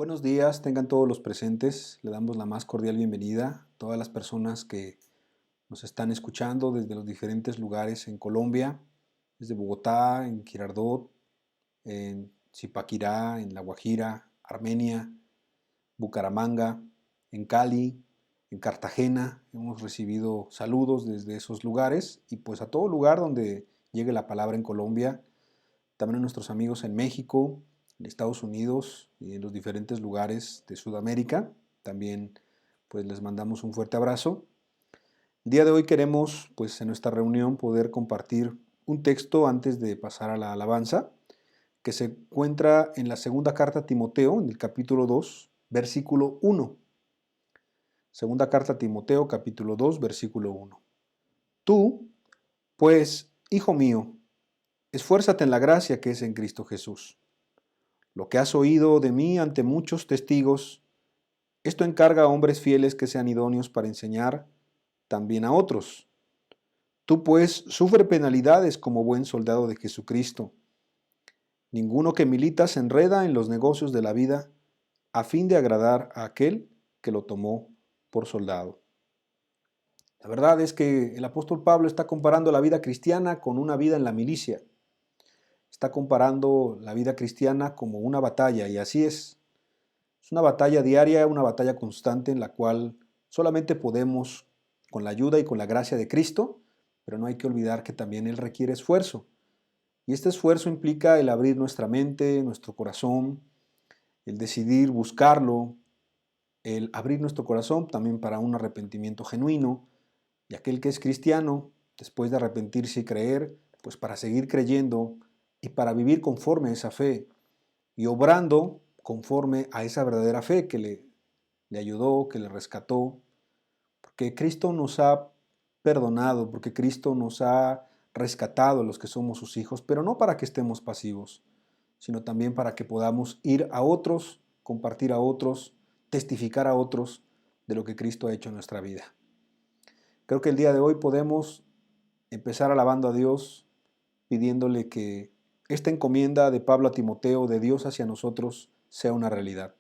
Buenos días, tengan todos los presentes. Le damos la más cordial bienvenida a todas las personas que nos están escuchando desde los diferentes lugares en Colombia, desde Bogotá, en Girardot, en Zipaquirá, en La Guajira, Armenia, Bucaramanga, en Cali, en Cartagena. Hemos recibido saludos desde esos lugares y pues a todo lugar donde llegue la palabra en Colombia. También a nuestros amigos en México, en Estados Unidos y en los diferentes lugares de Sudamérica. También pues les mandamos un fuerte abrazo. El día de hoy queremos pues en nuestra reunión poder compartir un texto antes de pasar a la alabanza que se encuentra en la segunda carta a Timoteo, en el capítulo 2, versículo 1. Segunda carta a Timoteo, capítulo 2, versículo 1. Tú, pues, hijo mío, esfuérzate en la gracia que es en Cristo Jesús. Lo que has oído de mí ante muchos testigos, esto encarga a hombres fieles que sean idóneos para enseñar también a otros. Tú pues sufre penalidades como buen soldado de Jesucristo. Ninguno que milita se enreda en los negocios de la vida a fin de agradar a aquel que lo tomó por soldado. La verdad es que el apóstol Pablo está comparando la vida cristiana con una vida en la milicia. Está comparando la vida cristiana como una batalla, y así es. Es una batalla diaria, una batalla constante en la cual solamente podemos, con la ayuda y con la gracia de Cristo, pero no hay que olvidar que también Él requiere esfuerzo. Y este esfuerzo implica el abrir nuestra mente, nuestro corazón, el decidir buscarlo, el abrir nuestro corazón también para un arrepentimiento genuino, y aquel que es cristiano, después de arrepentirse y creer, pues para seguir creyendo y para vivir conforme a esa fe y obrando conforme a esa verdadera fe que le ayudó, que le rescató, porque Cristo nos ha perdonado, porque Cristo nos ha rescatado los que somos sus hijos, pero no para que estemos pasivos, sino también para que podamos ir a otros, compartir a otros, testificar a otros de lo que Cristo ha hecho en nuestra vida. Creo que el día de hoy podemos empezar alabando a Dios, pidiéndole que esta encomienda de Pablo a Timoteo, de Dios hacia nosotros, sea una realidad.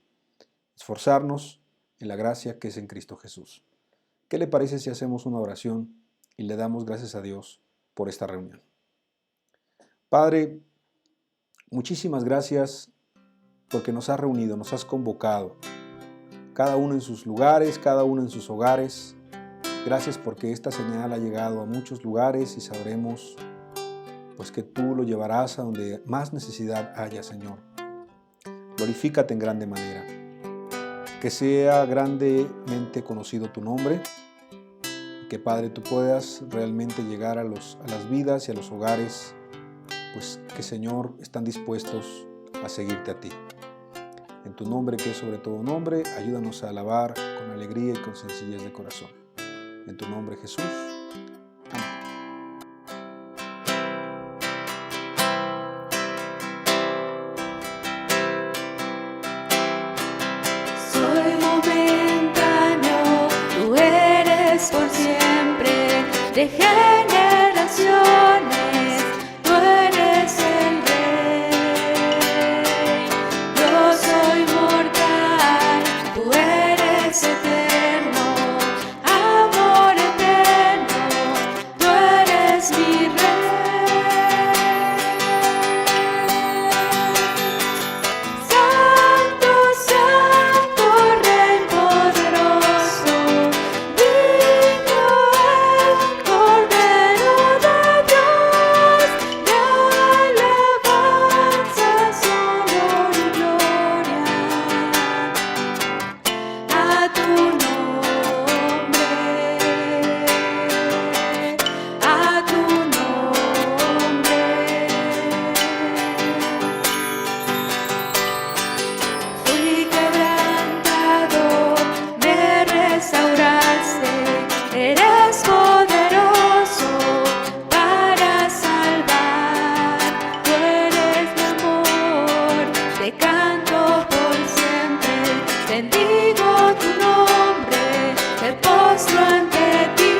Esforzarnos en la gracia que es en Cristo Jesús. ¿Qué le parece si hacemos una oración y le damos gracias a Dios por esta reunión? Padre, muchísimas gracias porque nos has reunido, nos has convocado, cada uno en sus lugares, cada uno en sus hogares. Gracias porque esta señal ha llegado a muchos lugares y sabremos pues que tú lo llevarás a donde más necesidad haya, Señor. Glorifícate en grande manera. Que sea grandemente conocido tu nombre. Y que, Padre, tú puedas realmente llegar a las vidas y a los hogares, pues que, Señor, están dispuestos a seguirte a ti. En tu nombre, que es sobre todo nombre, ayúdanos a alabar con alegría y con sencillez de corazón. En tu nombre, Jesús. Por siempre, de generaciones, tú eres el Rey. Yo soy mortal, tú eres eterno, amor eterno, tú eres mi Rey. Santo, Santo, Rey poderoso, Cordero de Dios, de alabanzas, honor y gloria a tu nombre, a tu nombre. Fui quebrantado, me restauraste, eres poderoso para salvar. Tú eres mi amor, te canto por siempre, bendigo tu nombre, me postro ante ti.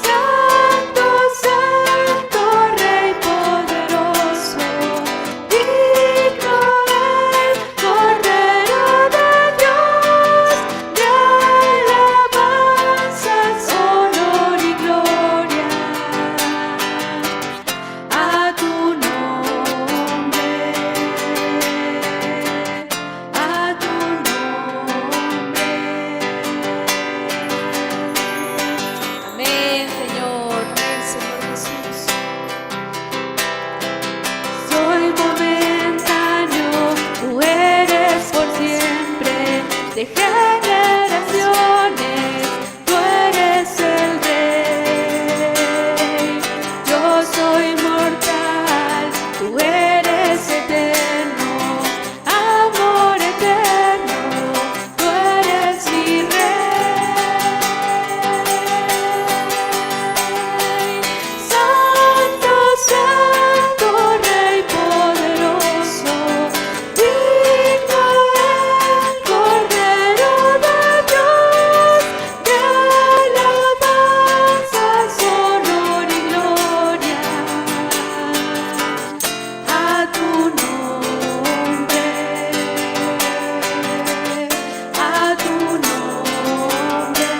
Santo, Santo, Rey poderoso, de generaciones, tú eres el Rey. Yo soy mortal, tú eres eterno, amor eterno, tú eres mi Rey. Santo, Santo, Rey poderoso, digno el Cordero de Dios, de alabanzas, honor y gloria a tu nombre, a tu nombre.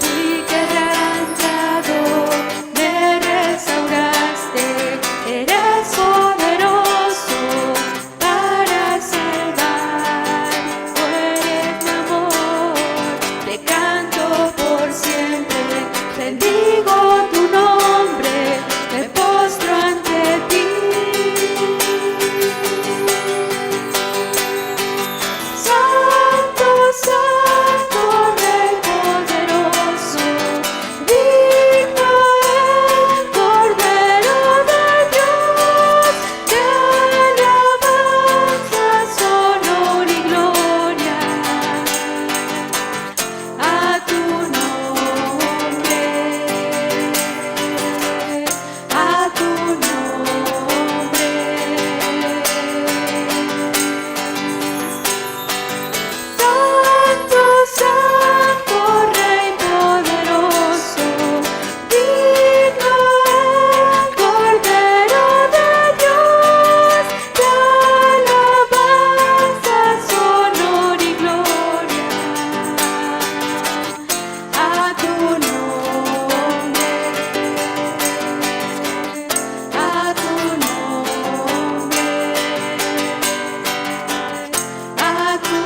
Fui quebrantado, me restauraste, eres poderoso para salvar. Tú eres mi amor, te canto por siempre, bendigo tu nombre, me postro ante ti. Santo, Santo, Rey poderoso, digno el Cordero de Dios, de alabanzas, honor y gloria a tu nombre, a tu nombre. Santo, Santo, Rey poderoso, digno el Cordero de Dios, de alabanzas, honor y gloria a tu nombre, a tu nombre, a tu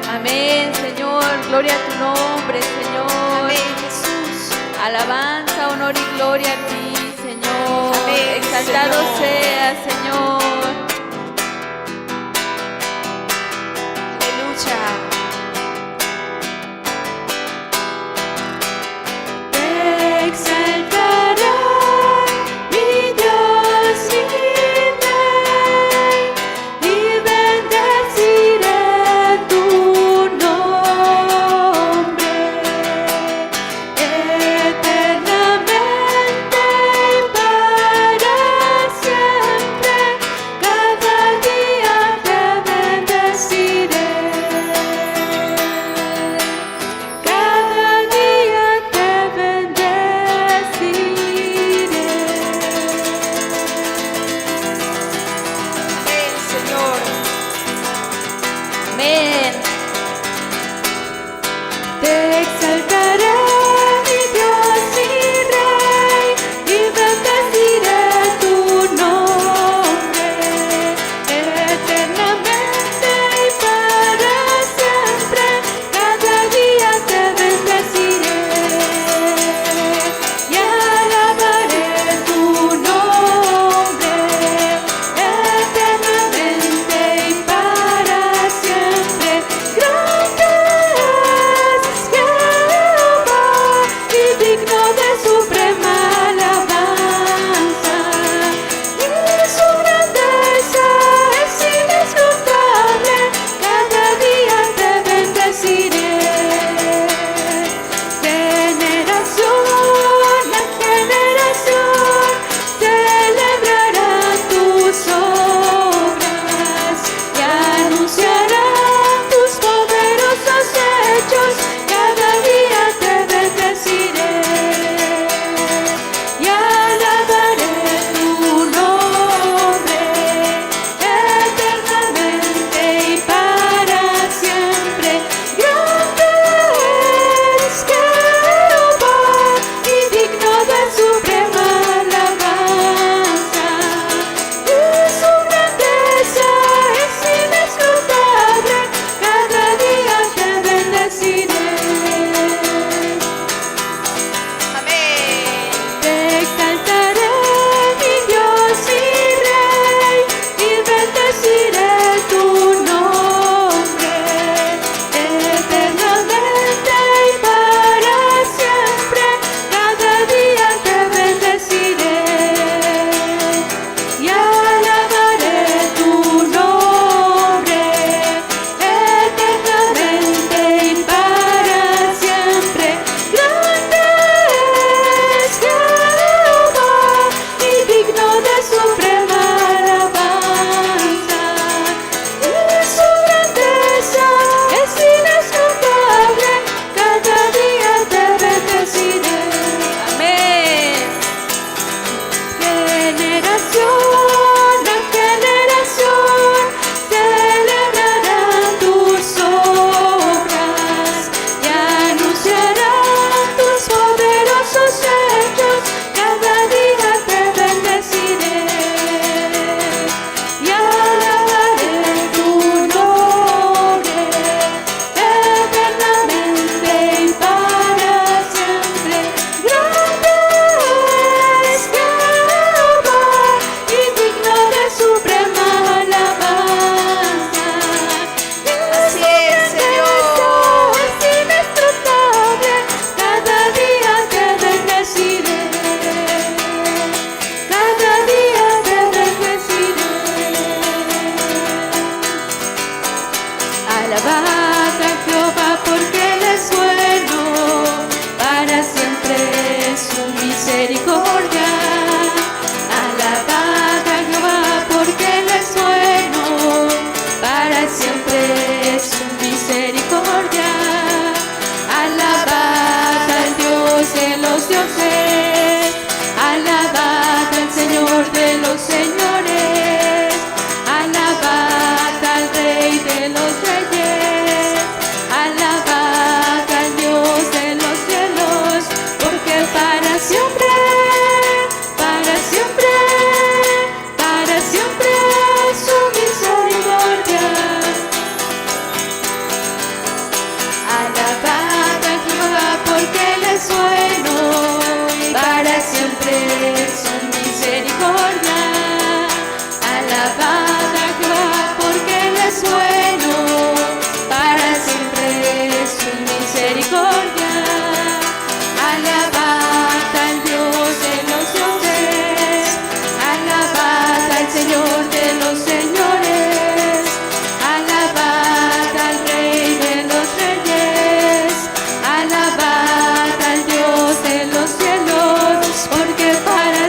Amén, Señor, gloria a tu nombre, Señor. Amén, Jesús. Alabanza, honor y gloria a ti, Señor. Amén, Exaltado Señor. seas, Señor. Aleluya. Te exaltaré, mi Dios, mi Rey, y bendeciré tu nombre eternamente y para siempre. misericordia. Alabad a Jehová porque Él es bueno, para siempre es su misericordia. Alabad al Dios de los dioses, alabad al Señor de los señores, alabad al Rey de los reyes, alabad al Dios de los cielos, porque para siempre, para siempre, para siempre es su misericordia. Alabad a Jehová porque Él es bueno, para siempre es su misericordia. Alabad a Jehová porque Él es bueno, para siempre es su misericordia. Alabad al Dios de los dioses, alabad al Señor de los señores, alabad al Rey de los reyes, alabad al Dios de los cielos, porque para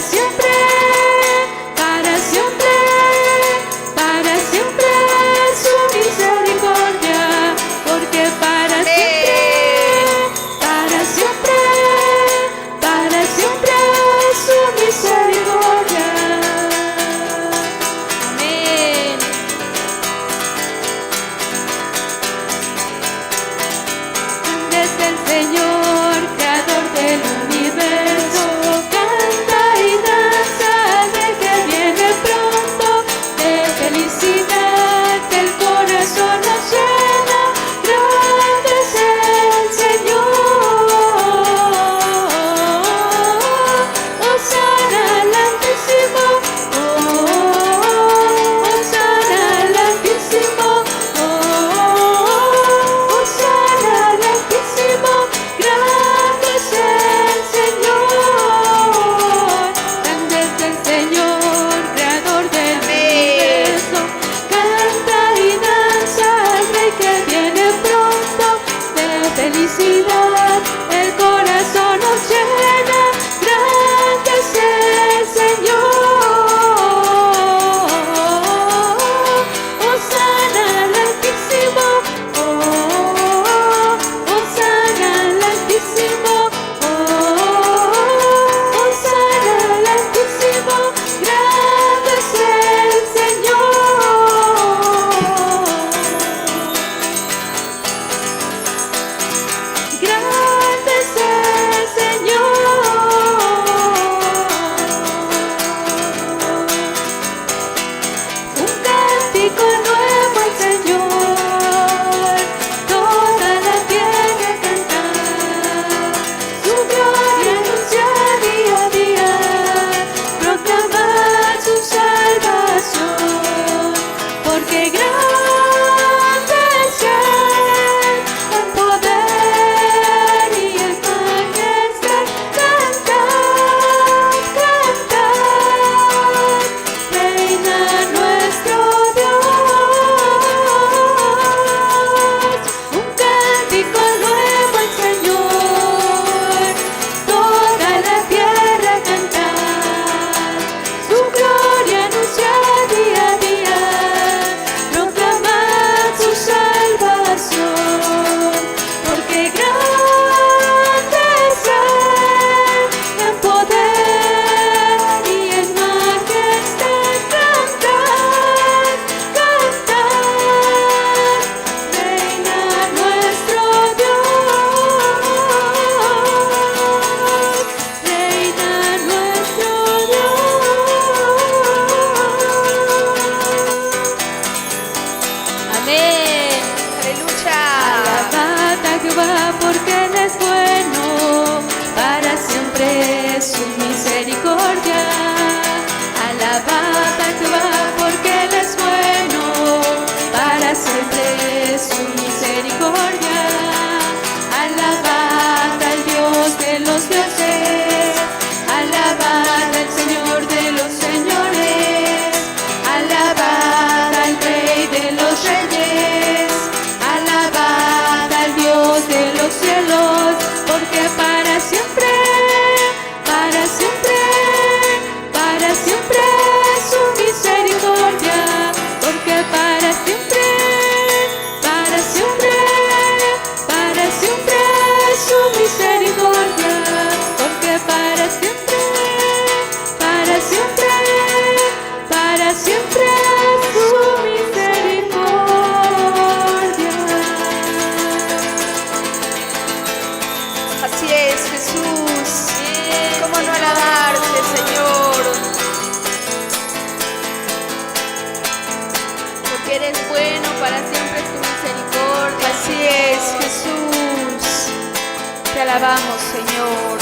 alabamos, Señor.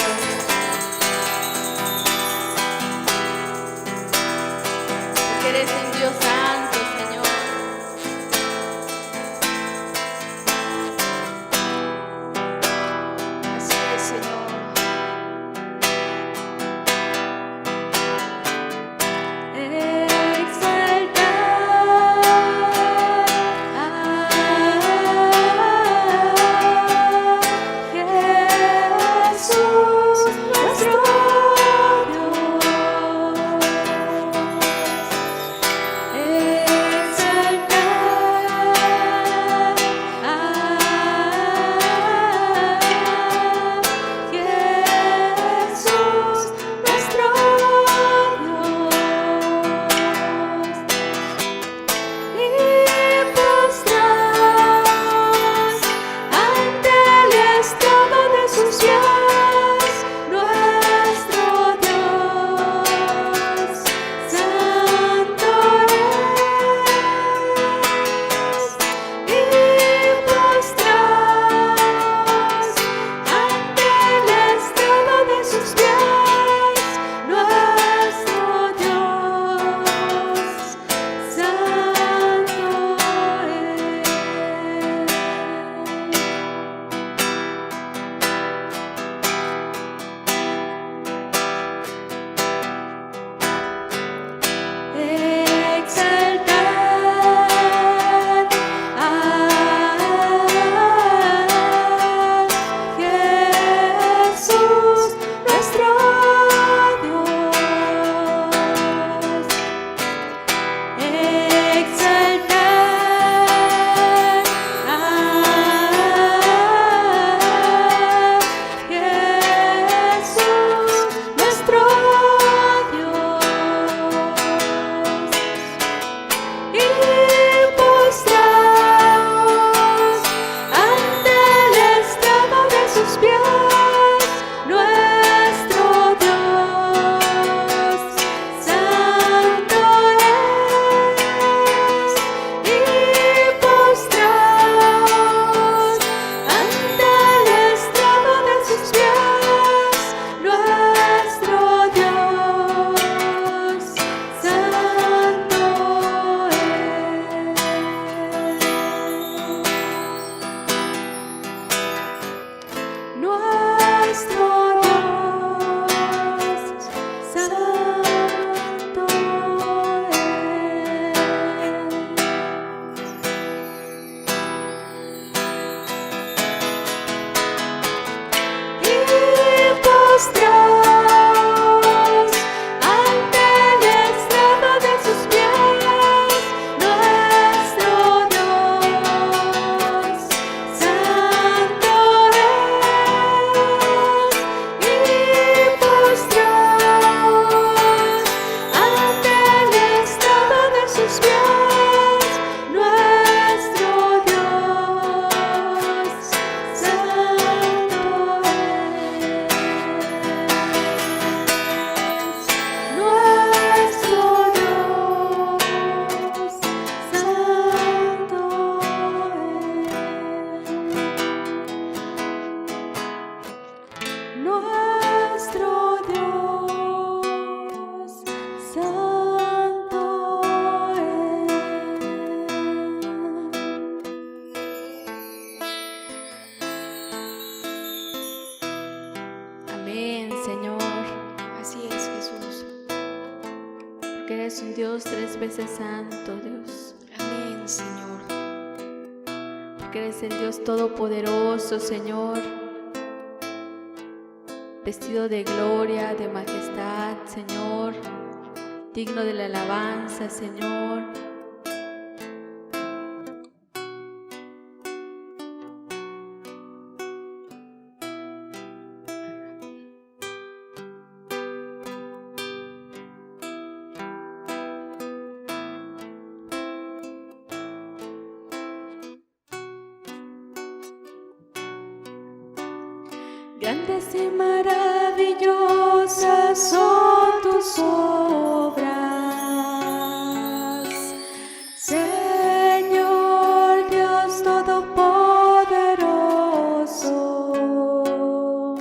Porque eres un Dios santo, Señor. Así es, Señor. Eres un Dios 3 veces santo, Dios. Amén, Señor. Porque eres el Dios todopoderoso, Señor. Vestido de gloria, de majestad, Señor. Digno de la alabanza, Señor. Grandes y maravillosas son tus obras, Señor Dios Todopoderoso.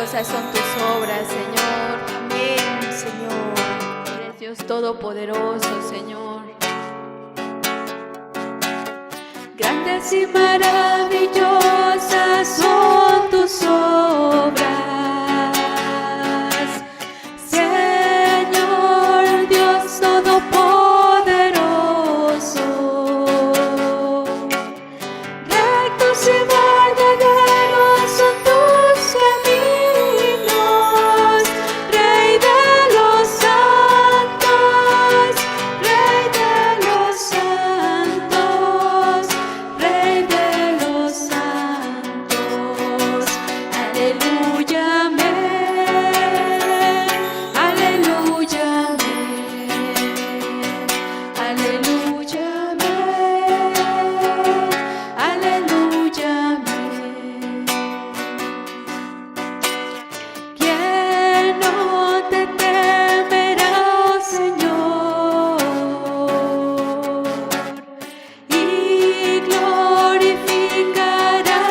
maravillosas son tus obras, Señor. Amén, Señor. Eres Dios todopoderoso, Señor. Grandes y maravillosas son tus obras, Señor Dios todopoderoso. Rectos y verdaderos son tus caminos, Rey de los santos, Rey de los santos, Rey de los santos. Aleluya, amén. Aleluya, amén. Aleluya, amén. Aleluya, amén. ¿Quién no te temerá, oh Señor? Y glorificará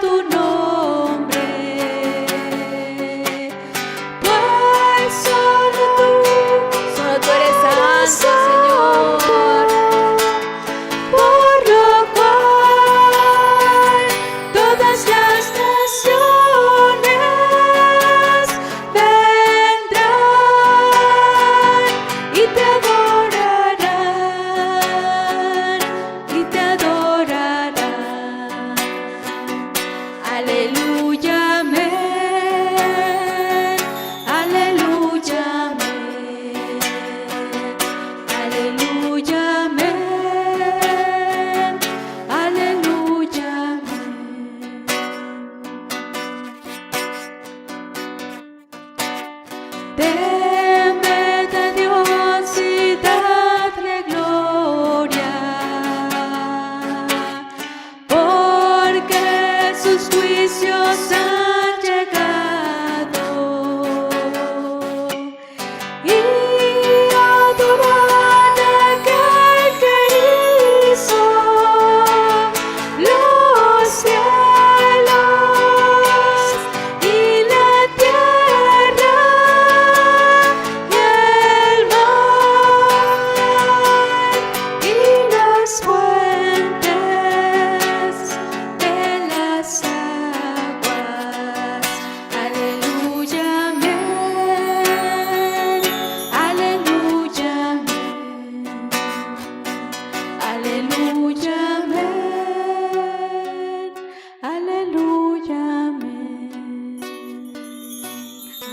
tu nombre, pues solo tú eres santo, Señor, por lo cual todas las naciones vendrán y te adorarán, y te adorarán. Aleluya, amén. Aleluya, amén. Aleluya, amén. Aleluya, amén. Temed a Dios y dadle gloria, porque sus juicios han llegado. Y adorad a aquel que hizo los cielos y la tierra y el mar y las fuentes de las aguas. Aleluya, amén. Aleluya, amén. Aleluya, amén. Aleluya, amén.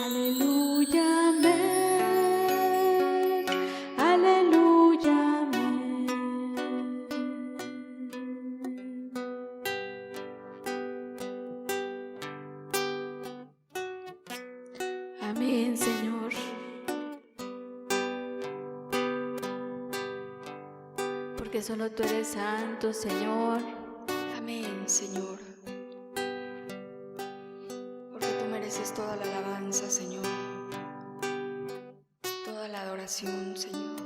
Aleluya, amén. Aleluya, amén. Amén, Señor. Porque solo tú eres santo, Señor. Amén, Señor. Porque tú mereces toda la alabanza, Señor. Toda la adoración, Señor.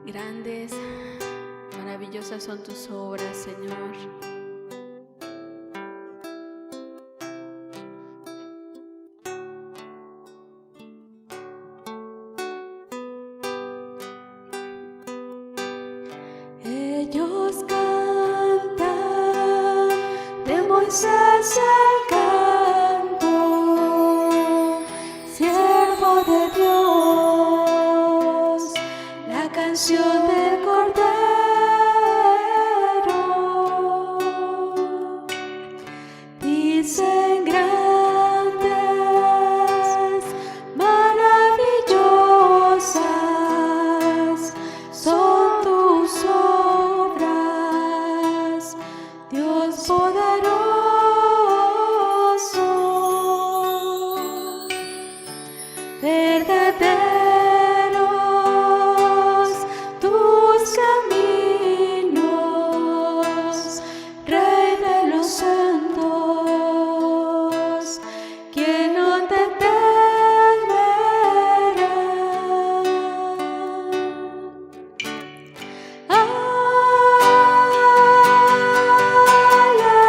Grandes, maravillosas son tus obras, Señor. Ellos cantan de Moisés el canto, siervo de Dios, la canción del Cordero. Dicen grandes, maravillosas son tus obras, Dios poderoso. Verdaderos tus caminos, Rey de los santos, quien no te temerá. Aleluya.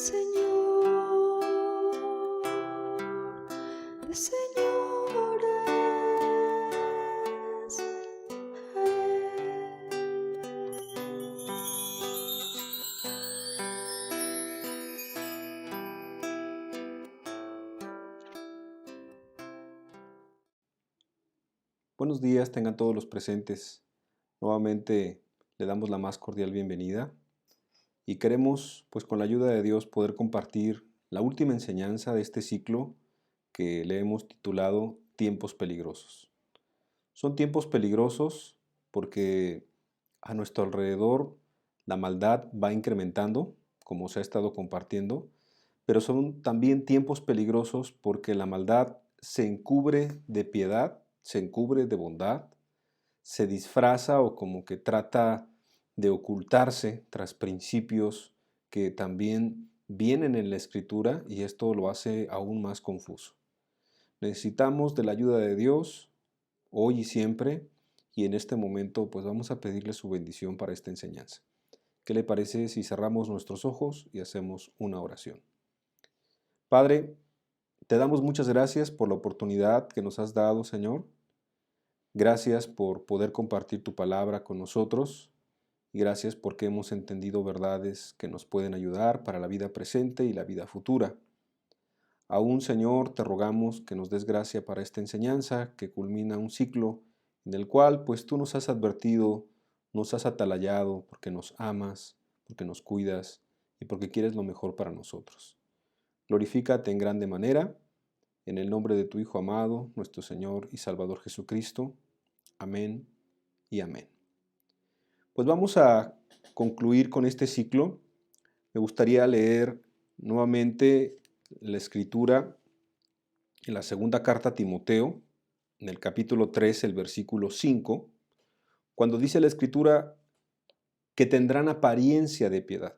Señor de señores. Buenos días, tengan todos los presentes. Nuevamente le damos la más cordial bienvenida y queremos, pues con la ayuda de Dios, poder compartir la última enseñanza de este ciclo que le hemos titulado Tiempos peligrosos. Son tiempos peligrosos porque a nuestro alrededor la maldad va incrementando, como se ha estado compartiendo, pero son también tiempos peligrosos porque la maldad se encubre de piedad, se encubre de bondad, se disfraza o como que trata de ocultarse tras principios que también vienen en la Escritura y esto lo hace aún más confuso. Necesitamos de la ayuda de Dios hoy y siempre y en este momento pues vamos a pedirle su bendición para esta enseñanza. ¿Qué le parece si cerramos nuestros ojos y hacemos una oración? Padre, te damos muchas gracias por la oportunidad que nos has dado, Señor. Gracias por poder compartir tu palabra con nosotros y gracias porque hemos entendido verdades que nos pueden ayudar para la vida presente y la vida futura. Aún, Señor, te rogamos que nos des gracia para esta enseñanza que culmina un ciclo en el cual pues tú nos has advertido, nos has atalayado porque nos amas, porque nos cuidas y porque quieres lo mejor para nosotros. Glorifícate en grande manera, en el nombre de tu Hijo amado, nuestro Señor y Salvador Jesucristo. Amén y amén. Pues vamos a concluir con este ciclo. Me gustaría leer nuevamente la Escritura en la segunda carta a Timoteo, en el capítulo 3, el versículo 5, cuando dice la Escritura que tendrán apariencia de piedad.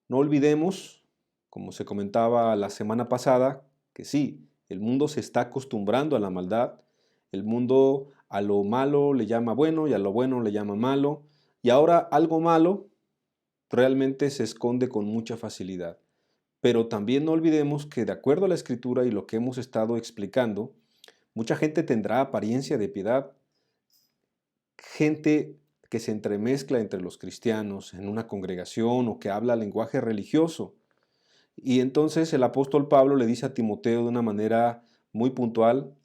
No olvidemos, como se comentaba la semana pasada, que sí, el mundo se está acostumbrando a la maldad, el mundo a lo malo le llama bueno y a lo bueno le llama malo, y ahora algo malo realmente se esconde con mucha facilidad. Pero también no olvidemos que de acuerdo a la Escritura y lo que hemos estado explicando, mucha gente tendrá apariencia de piedad, gente que se entremezcla entre los cristianos en una congregación o que habla lenguaje religioso. Y entonces el apóstol Pablo le dice a Timoteo de una manera muy puntual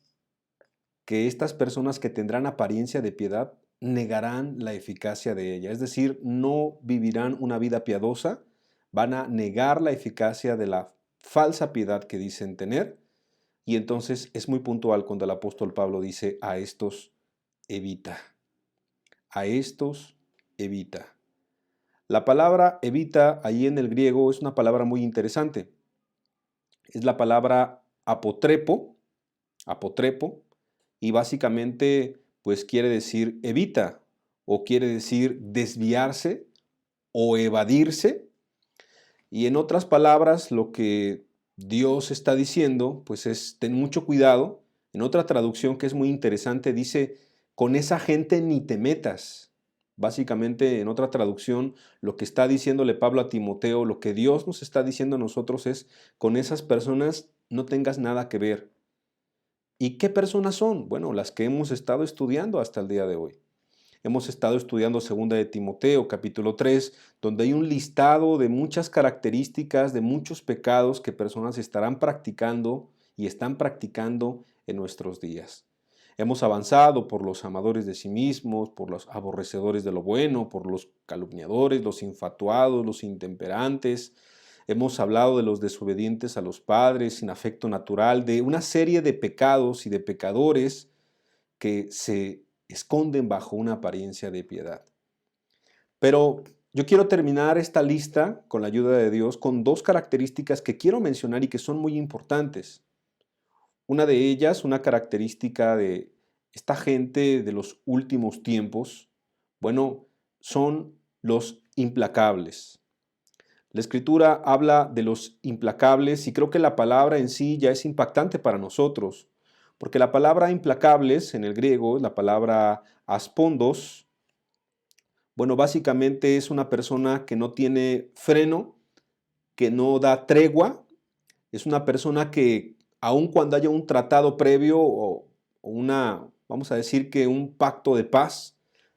que estas personas que tendrán apariencia de piedad negarán la eficacia de ella, es decir, no vivirán una vida piadosa, van a negar la eficacia de la falsa piedad que dicen tener, y entonces es muy puntual cuando el apóstol Pablo dice a estos evita, a estos evita. La palabra evita ahí en el griego es una palabra muy interesante, es la palabra apotrepo, y básicamente pues quiere decir evita o quiere decir desviarse o evadirse. Y en otras palabras lo que Dios está diciendo pues es ten mucho cuidado. En otra traducción que es muy interesante dice con esa gente ni te metas. Básicamente en otra traducción lo que está diciéndole Pablo a Timoteo, lo que Dios nos está diciendo a nosotros es con esas personas no tengas nada que ver. ¿Y qué personas son? Bueno, las que hemos estado estudiando hasta el día de hoy. Hemos estado estudiando 2 de Timoteo, capítulo 3, donde hay un listado de muchas características, de muchos pecados que personas estarán practicando y están practicando en nuestros días. Hemos avanzado por los amadores de sí mismos, por los aborrecedores de lo bueno, por los calumniadores, los infatuados, los intemperantes. Hemos hablado de los desobedientes a los padres, sin afecto natural, de una serie de pecados y de pecadores que se esconden bajo una apariencia de piedad. Pero yo quiero terminar esta lista, con la ayuda de Dios, con 2 características que quiero mencionar y que son muy importantes. Una de ellas, una característica de esta gente de los últimos tiempos, bueno, son los implacables. La Escritura habla de los implacables y creo que la palabra en sí ya es impactante para nosotros, porque la palabra implacables en el griego, la palabra aspondos, bueno, básicamente es una persona que no tiene freno que no da tregua, es una persona que aun cuando haya un tratado previo o una, vamos a decir que un pacto de paz,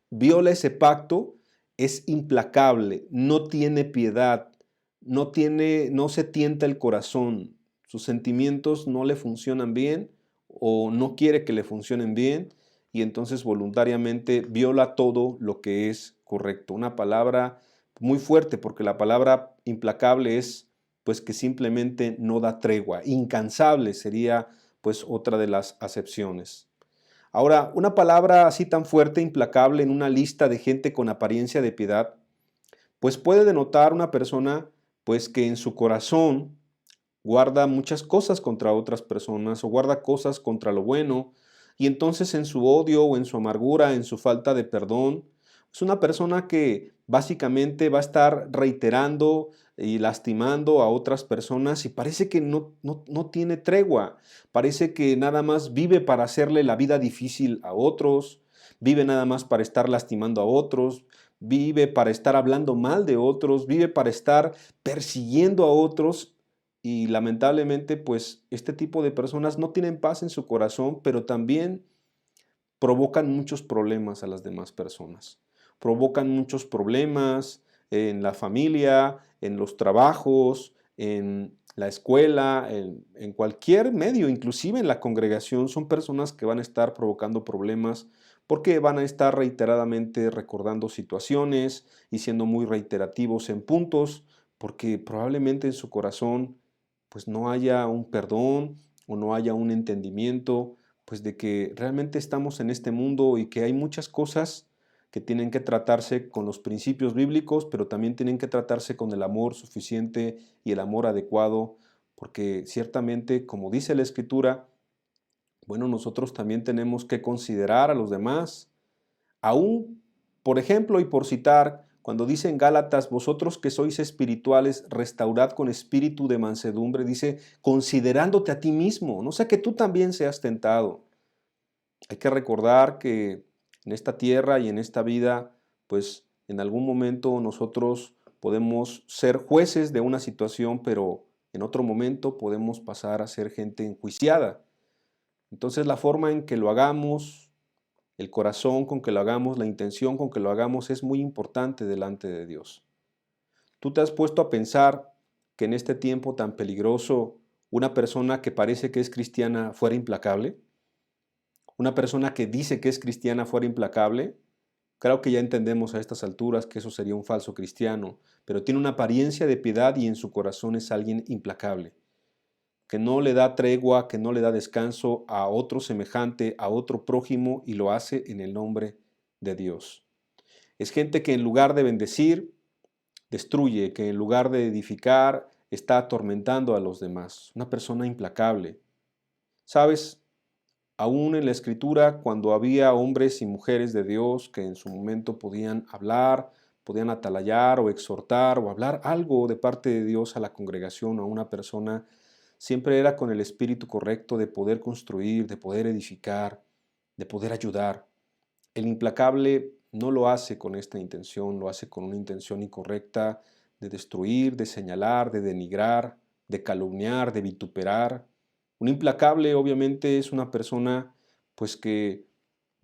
viola ese pacto, es implacable, no tiene piedad, no se tienta el corazón, sus sentimientos no le funcionan bien o no quiere que le funcionen bien y entonces voluntariamente viola todo lo que es correcto. Una palabra muy fuerte porque la palabra implacable es pues que simplemente no da tregua. Incansable sería pues otra de las acepciones. Ahora, una palabra así tan fuerte, implacable en una lista de gente con apariencia de piedad, pues puede denotar una persona pues que en su corazón guarda muchas cosas contra otras personas o guarda cosas contra lo bueno y entonces en su odio o en su amargura, en su falta de perdón, es una persona que básicamente va a estar reiterando y lastimando a otras personas y parece que no tiene tregua, parece que nada más vive para hacerle la vida difícil a otros, vive nada más para estar lastimando a otros, vive para estar hablando mal de otros, vive para estar persiguiendo a otros y lamentablemente pues este tipo de personas no tienen paz en su corazón, pero también provocan muchos problemas a las demás personas. Provocan muchos problemas en la familia, en los trabajos, en la escuela, en cualquier medio, inclusive en la congregación. Son personas que van a estar provocando problemas porque van a estar reiteradamente recordando situaciones y siendo muy reiterativos en puntos, porque probablemente en su corazón pues no haya un perdón o no haya un entendimiento pues de que realmente estamos en este mundo y que hay muchas cosas que tienen que tratarse con los principios bíblicos, pero también tienen que tratarse con el amor suficiente y el amor adecuado, porque ciertamente, como dice la Escritura, bueno, nosotros también tenemos que considerar a los demás, aún, por ejemplo, y por citar, cuando dice en Gálatas, vosotros que sois espirituales, restaurad con espíritu de mansedumbre, dice, considerándote a ti mismo, no sea que tú también seas tentado. Hay que recordar que en esta tierra y en esta vida, pues en algún momento nosotros podemos ser jueces de una situación, pero en otro momento podemos pasar a ser gente enjuiciada. Entonces la forma en que lo hagamos, el corazón con que lo hagamos, la intención con que lo hagamos es muy importante delante de Dios. ¿Tú te has puesto a pensar que en este tiempo tan peligroso una persona que parece que es cristiana fuera implacable? Una persona que dice que es cristiana fuera implacable, creo que ya entendemos a estas alturas que eso sería un falso cristiano, pero tiene una apariencia de piedad y en su corazón es alguien implacable, que no le da tregua, que no le da descanso a otro semejante, a otro prójimo y lo hace en el nombre de Dios. Es gente que en lugar de bendecir, destruye, que en lugar de edificar, está atormentando a los demás. Una persona implacable. ¿Sabes? Aún en la Escritura, cuando había hombres y mujeres de Dios que en su momento podían hablar, podían atalayar o exhortar o hablar algo de parte de Dios a la congregación o a una persona, siempre era con el espíritu correcto de poder construir, de poder edificar, de poder ayudar. El implacable no lo hace con esta intención, lo hace con una intención incorrecta de destruir, de señalar, de denigrar, de calumniar, de vituperar. Un implacable obviamente es una persona pues que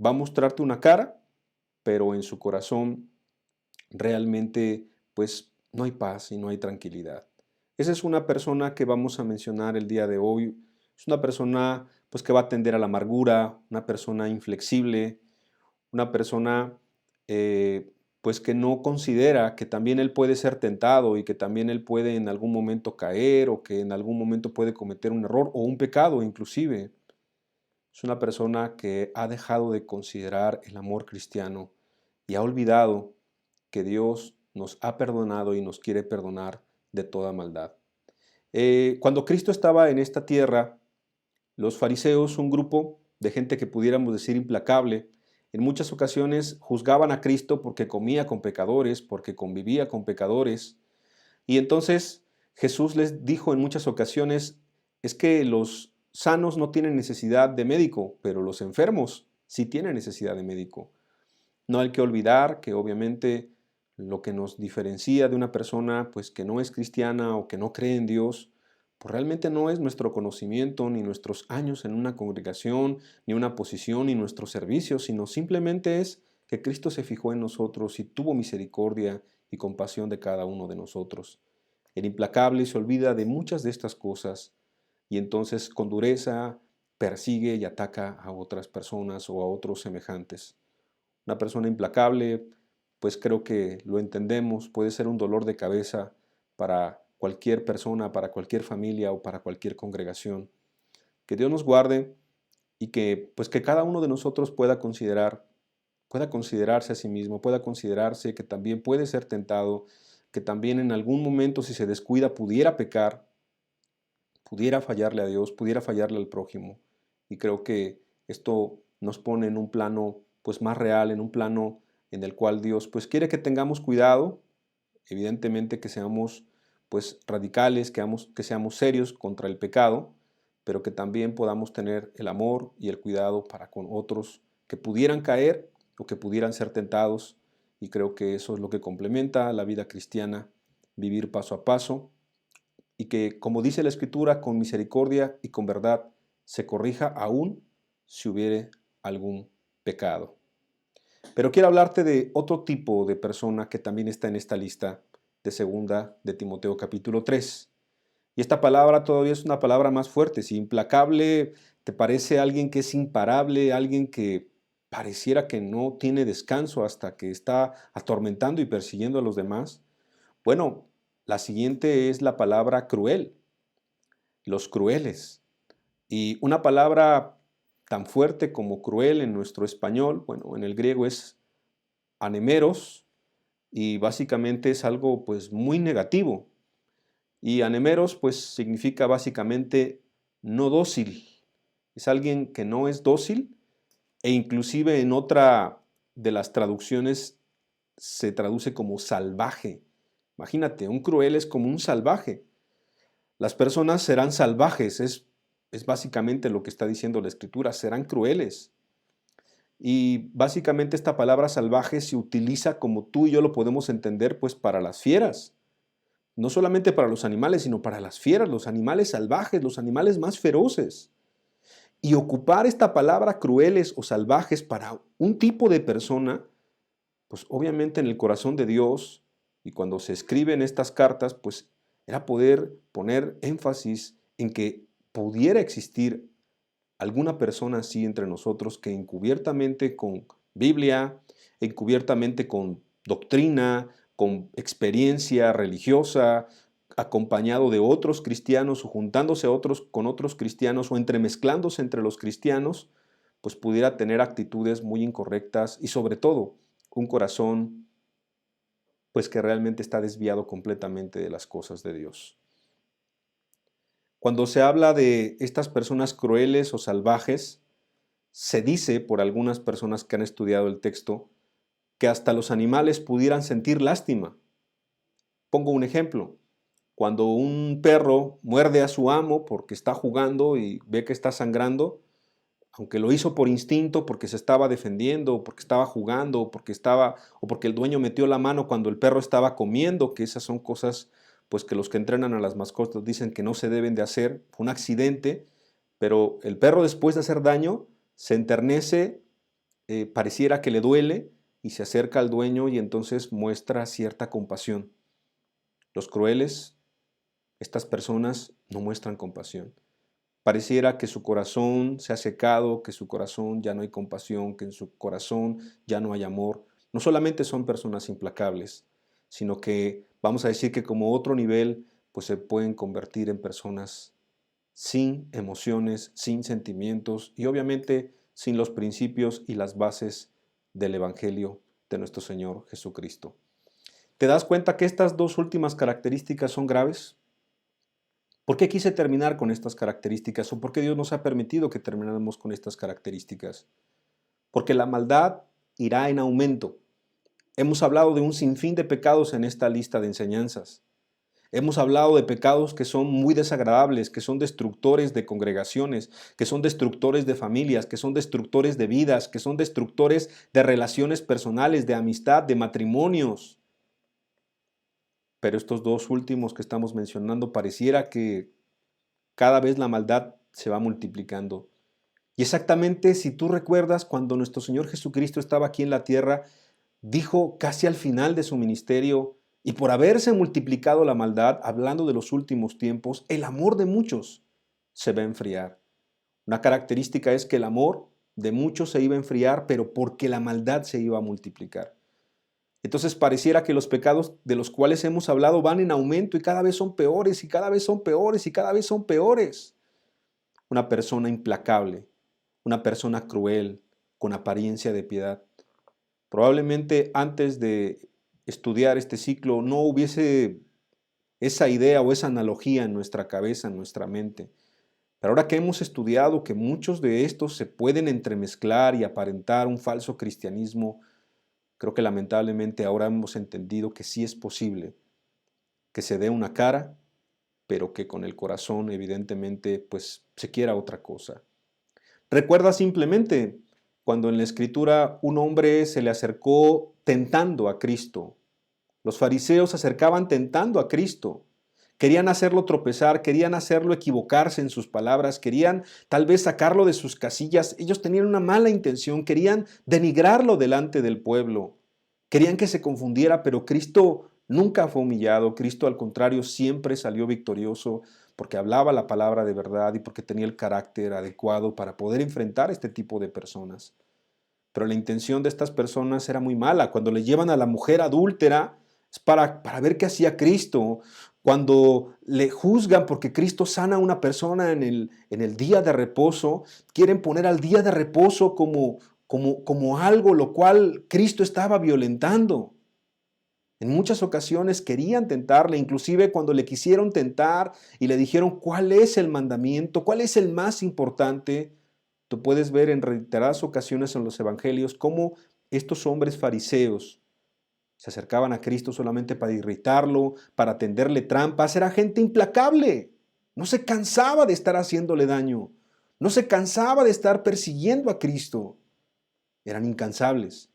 va a mostrarte una cara, pero en su corazón realmente pues no hay paz y no hay tranquilidad. Esa es una persona que vamos a mencionar el día de hoy. Es una persona pues que va a tender a la amargura, una persona inflexible, una persona pues que no considera que también él puede ser tentado y que también él puede en algún momento caer o que en algún momento puede cometer un error o un pecado inclusive. Es una persona que ha dejado de considerar el amor cristiano y ha olvidado que Dios nos ha perdonado y nos quiere perdonar de toda maldad. Cuando Cristo estaba en esta tierra, los fariseos, un grupo de gente que pudiéramos decir implacable, en muchas ocasiones juzgaban a Cristo porque comía con pecadores, porque convivía con pecadores. Y entonces Jesús les dijo en muchas ocasiones, es que los sanos no tienen necesidad de médico, pero los enfermos sí tienen necesidad de médico. No hay que olvidar que obviamente Lo que nos diferencia de una persona pues que no es cristiana o que no cree en Dios, pues realmente no es nuestro conocimiento, ni nuestros años en una congregación, ni una posición, ni nuestro servicio, sino simplemente es que Cristo se fijó en nosotros y tuvo misericordia y compasión de cada uno de nosotros. El implacable se olvida de muchas de estas cosas y entonces con dureza persigue y ataca a otras personas o a otros semejantes. Una persona implacable, pues creo que lo entendemos, puede ser un dolor de cabeza para cualquier persona, para cualquier familia o para cualquier congregación. Que Dios nos guarde y que pues que cada uno de nosotros pueda considerarse a sí mismo, pueda considerarse que también puede ser tentado, que también en algún momento si se descuida pudiera pecar, pudiera fallarle a Dios, pudiera fallarle al prójimo. Y creo que esto nos pone en un plano pues más real, en un plano en el cual Dios pues quiere que tengamos cuidado, evidentemente que seamos pues radicales, que seamos serios contra el pecado, pero que también podamos tener el amor y el cuidado para con otros que pudieran caer o que pudieran ser tentados. Y creo que eso es lo que complementa la vida cristiana, vivir paso a paso, y que, como dice la Escritura, con misericordia y con verdad se corrija aún si hubiere algún pecado. Pero quiero hablarte de otro tipo de persona que también está en esta lista de segunda de Timoteo capítulo 3. Y esta palabra todavía es una palabra más fuerte. Si implacable te parece alguien que es imparable, alguien que pareciera que no tiene descanso hasta que está atormentando y persiguiendo a los demás, bueno, la siguiente es la palabra cruel, los crueles. Y una palabra tan fuerte como cruel en nuestro español, bueno, en el griego es anemeros y básicamente es algo pues muy negativo. Y anemeros pues significa básicamente no dócil. Es alguien que no es dócil e inclusive en otra de las traducciones se traduce como salvaje. Imagínate, un cruel es como un salvaje. Las personas serán salvajes, es básicamente lo que está diciendo la Escritura, serán crueles. Y básicamente esta palabra salvaje se utiliza como tú y yo lo podemos entender pues para las fieras. No solamente para los animales, sino para las fieras, los animales salvajes, los animales más feroces. Y ocupar esta palabra crueles o salvajes para un tipo de persona, pues obviamente en el corazón de Dios, y cuando se escriben estas cartas, pues era poder poner énfasis en que pudiera existir alguna persona así entre nosotros que encubiertamente con Biblia, encubiertamente con doctrina, con experiencia religiosa, acompañado de otros cristianos o juntándose a otros con otros cristianos o entremezclándose entre los cristianos, pues pudiera tener actitudes muy incorrectas y sobre todo un corazón pues que realmente está desviado completamente de las cosas de Dios. Cuando se habla de estas personas crueles o salvajes, se dice por algunas personas que han estudiado el texto que hasta los animales pudieran sentir lástima. Pongo un ejemplo. Cuando un perro muerde a su amo porque está jugando y ve que está sangrando, aunque lo hizo por instinto, porque se estaba defendiendo, porque estaba jugando, o porque el dueño metió la mano cuando el perro estaba comiendo, que esas son cosas pues que los que entrenan a las mascotas dicen que no se deben de hacer, fue un accidente, pero el perro después de hacer daño se enternece, pareciera que le duele y se acerca al dueño y entonces muestra cierta compasión. Los crueles, estas personas no muestran compasión. Pareciera que su corazón se ha secado, que su corazón ya no hay compasión, que en su corazón ya no hay amor. No solamente son personas implacables, sino que vamos a decir que como otro nivel, pues se pueden convertir en personas sin emociones, sin sentimientos y obviamente sin los principios y las bases del Evangelio de nuestro Señor Jesucristo. ¿Te das cuenta que estas dos últimas características son graves? ¿Por qué quise terminar con estas características o por qué Dios nos ha permitido que termináramos con estas características? Porque la maldad irá en aumento. Hemos hablado de un sinfín de pecados en esta lista de enseñanzas. Hemos hablado de pecados que son muy desagradables, que son destructores de congregaciones, que son destructores de familias, que son destructores de vidas, que son destructores de relaciones personales, de amistad, de matrimonios. Pero estos dos últimos que estamos mencionando pareciera que cada vez la maldad se va multiplicando. Y exactamente si tú recuerdas cuando nuestro Señor Jesucristo estaba aquí en la tierra, dijo casi al final de su ministerio, y por haberse multiplicado la maldad, hablando de los últimos tiempos, el amor de muchos se va a enfriar. Una característica es que el amor de muchos se iba a enfriar, pero porque la maldad se iba a multiplicar. Entonces pareciera que los pecados de los cuales hemos hablado van en aumento y cada vez son peores y cada vez son peores y cada vez son peores. Una persona implacable, una persona cruel, con apariencia de piedad. Probablemente antes de estudiar este ciclo no hubiese esa idea o esa analogía en nuestra cabeza, en nuestra mente. Pero ahora que hemos estudiado que muchos de estos se pueden entremezclar y aparentar un falso cristianismo, creo que lamentablemente ahora hemos entendido que sí es posible que se dé una cara, pero que con el corazón evidentemente pues se quiera otra cosa. Recuerda simplemente cuando en la Escritura un hombre se le acercó tentando a Cristo. Los fariseos se acercaban tentando a Cristo. Querían hacerlo tropezar, querían hacerlo equivocarse en sus palabras, querían tal vez sacarlo de sus casillas. Ellos tenían una mala intención, querían denigrarlo delante del pueblo. Querían que se confundiera, pero Cristo nunca fue humillado. Cristo, al contrario, siempre salió victorioso porque hablaba la palabra de verdad y porque tenía el carácter adecuado para poder enfrentar este tipo de personas. Pero la intención de estas personas era muy mala. Cuando le llevan a la mujer adúltera, es para ver qué hacía Cristo. Cuando le juzgan porque Cristo sana a una persona en el día de reposo, quieren poner al día de reposo como algo lo cual Cristo estaba violentando. En muchas ocasiones querían tentarle, inclusive cuando le quisieron tentar y le dijeron cuál es el mandamiento, cuál es el más importante. Tú puedes ver en reiteradas ocasiones en los evangelios cómo estos hombres fariseos se acercaban a Cristo solamente para irritarlo, para tenderle trampas. Era gente implacable. No se cansaba de estar haciéndole daño. No se cansaba de estar persiguiendo a Cristo. Eran incansables.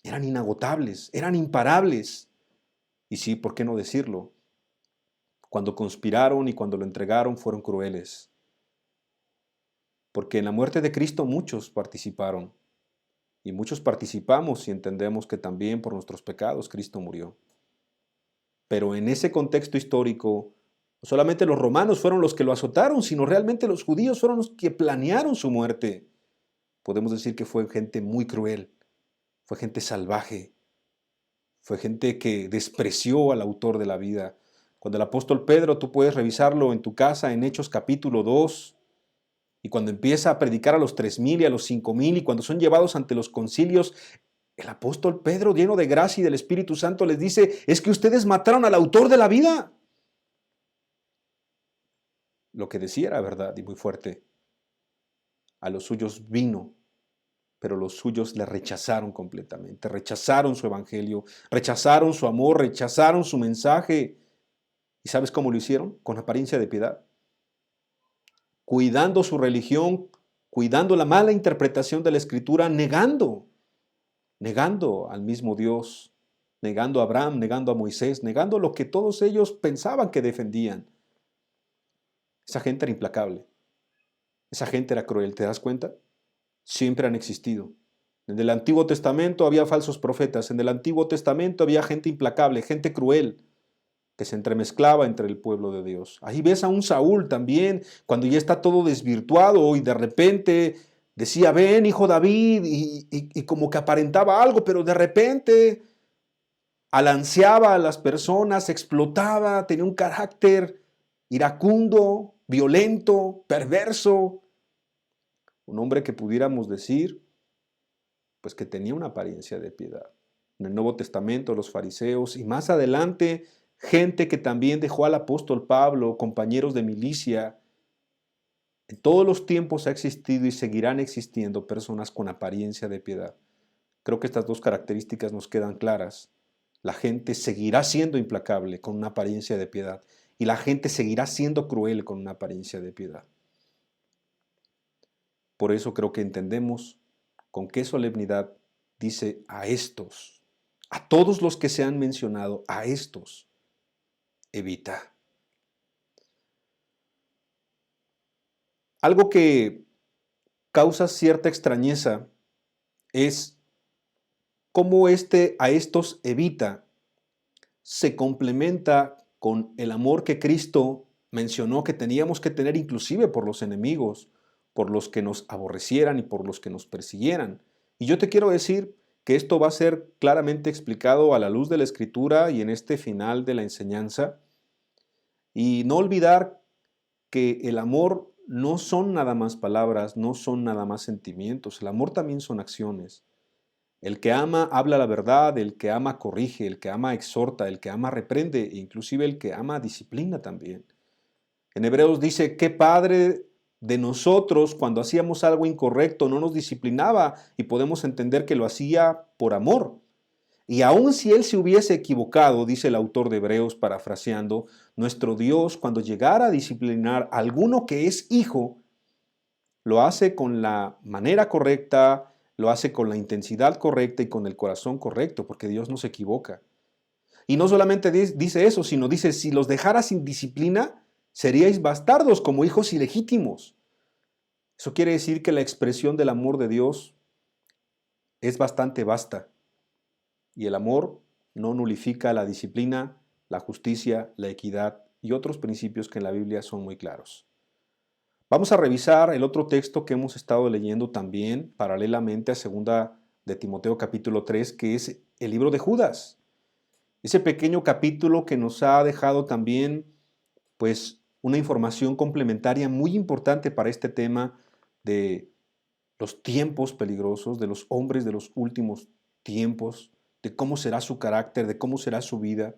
Eran inagotables. Eran imparables. Y sí, ¿por qué no decirlo? Cuando conspiraron y cuando lo entregaron fueron crueles. Porque en la muerte de Cristo muchos participaron. Y muchos participamos y entendemos que también por nuestros pecados Cristo murió. Pero en ese contexto histórico, no solamente los romanos fueron los que lo azotaron, sino realmente los judíos fueron los que planearon su muerte. Podemos decir que fue gente muy cruel, fue gente salvaje, fue gente que despreció al autor de la vida. Cuando el apóstol Pedro, tú puedes revisarlo en tu casa en Hechos capítulo 2, y cuando empieza a predicar a los 3,000 y a los 5,000 y cuando son llevados ante los concilios, el apóstol Pedro, lleno de gracia y del Espíritu Santo, les dice, es que ustedes mataron al autor de la vida. Lo que decía era verdad y muy fuerte. A los suyos vino, pero los suyos le rechazaron completamente, rechazaron su evangelio, rechazaron su amor, rechazaron su mensaje. ¿Y sabes cómo lo hicieron? Con apariencia de piedad. Cuidando su religión, cuidando la mala interpretación de la Escritura, negando al mismo Dios, negando a Abraham, negando a Moisés, negando lo que todos ellos pensaban que defendían. Esa gente era implacable, esa gente era cruel, ¿te das cuenta? Siempre han existido. En el Antiguo Testamento había falsos profetas, en el Antiguo Testamento había gente implacable, gente cruel, que se entremezclaba entre el pueblo de Dios. Ahí ves a un Saúl también, cuando ya está todo desvirtuado y de repente decía, ven, hijo David, y como que aparentaba algo, pero de repente alanceaba a las personas, explotaba, tenía un carácter iracundo, violento, perverso. Un hombre que pudiéramos decir, pues que tenía una apariencia de piedad. En el Nuevo Testamento, los fariseos, y más adelante, gente que también dejó al apóstol Pablo, compañeros de milicia. En todos los tiempos ha existido y seguirán existiendo personas con apariencia de piedad. Creo que estas dos características nos quedan claras. La gente seguirá siendo implacable con una apariencia de piedad y la gente seguirá siendo cruel con una apariencia de piedad. Por eso creo que entendemos con qué solemnidad dice a estos, a todos los que se han mencionado, a estos. evita. Algo que causa cierta extrañeza es cómo a estos evita se complementa con el amor que Cristo mencionó que teníamos que tener inclusive por los enemigos, por los que nos aborrecieran y por los que nos persiguieran. Y yo te quiero decir que esto va a ser claramente explicado a la luz de la Escritura y en este final de la enseñanza. Y no olvidar que el amor no son nada más palabras, no son nada más sentimientos, el amor también son acciones. El que ama habla la verdad, el que ama corrige, el que ama exhorta, el que ama reprende, e inclusive el que ama disciplina también. En Hebreos dice, ¿qué padre de nosotros cuando hacíamos algo incorrecto no nos disciplinaba? Y podemos entender que lo hacía por amor. Y aun si él se hubiese equivocado, dice el autor de Hebreos parafraseando, nuestro Dios cuando llegara a disciplinar a alguno que es hijo, lo hace con la manera correcta, lo hace con la intensidad correcta y con el corazón correcto, porque Dios no se equivoca. Y no solamente dice eso, sino dice, si los dejara sin disciplina, seríais bastardos como hijos ilegítimos. Eso quiere decir que la expresión del amor de Dios es bastante vasta. Y el amor no nulifica la disciplina, la justicia, la equidad y otros principios que en la Biblia son muy claros. Vamos a revisar el otro texto que hemos estado leyendo también paralelamente a 2 de Timoteo capítulo 3, que es el libro de Judas. Ese pequeño capítulo que nos ha dejado también pues una información complementaria muy importante para este tema de los tiempos peligrosos, de los hombres de los últimos tiempos, de cómo será su carácter, de cómo será su vida.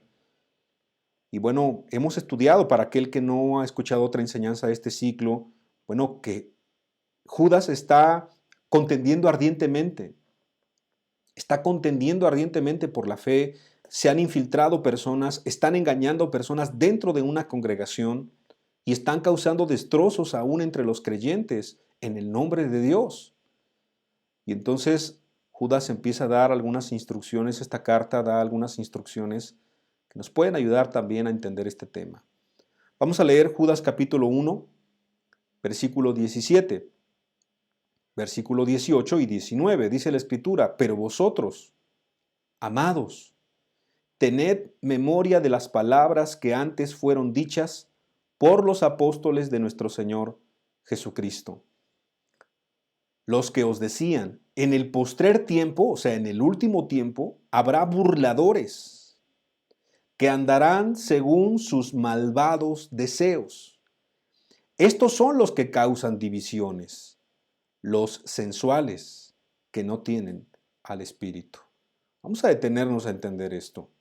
Y bueno, hemos estudiado, para aquel que no ha escuchado otra enseñanza de este ciclo, bueno, que Judas está contendiendo ardientemente por la fe, se han infiltrado personas, están engañando personas dentro de una congregación y están causando destrozos aún entre los creyentes en el nombre de Dios. Y entonces Judas empieza a dar algunas instrucciones, esta carta da algunas instrucciones que nos pueden ayudar también a entender este tema. Vamos a leer Judas capítulo 1, versículo 17, versículo 18 y 19. Dice la Escritura, pero vosotros, amados, tened memoria de las palabras que antes fueron dichas por los apóstoles de nuestro Señor Jesucristo. Los que os decían, en el postrer tiempo, o sea, en el último tiempo, habrá burladores que andarán según sus malvados deseos. Estos son los que causan divisiones, los sensuales que no tienen al Espíritu. Vamos a detenernos a entender esto.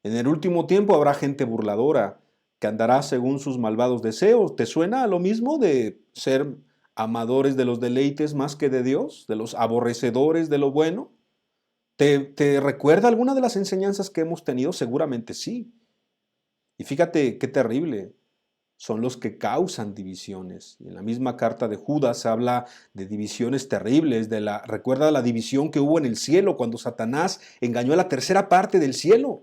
En el último tiempo habrá gente burladora que andará según sus malvados deseos. ¿Te suena a lo mismo de ser amadores de los deleites más que de Dios? ¿De los aborrecedores de lo bueno? ¿Te recuerda alguna de las enseñanzas que hemos tenido? Seguramente sí. Y fíjate qué terrible. Son los que causan divisiones. En la misma carta de Judas habla de divisiones terribles. Recuerda la división que hubo en el cielo cuando Satanás engañó a la tercera parte del cielo.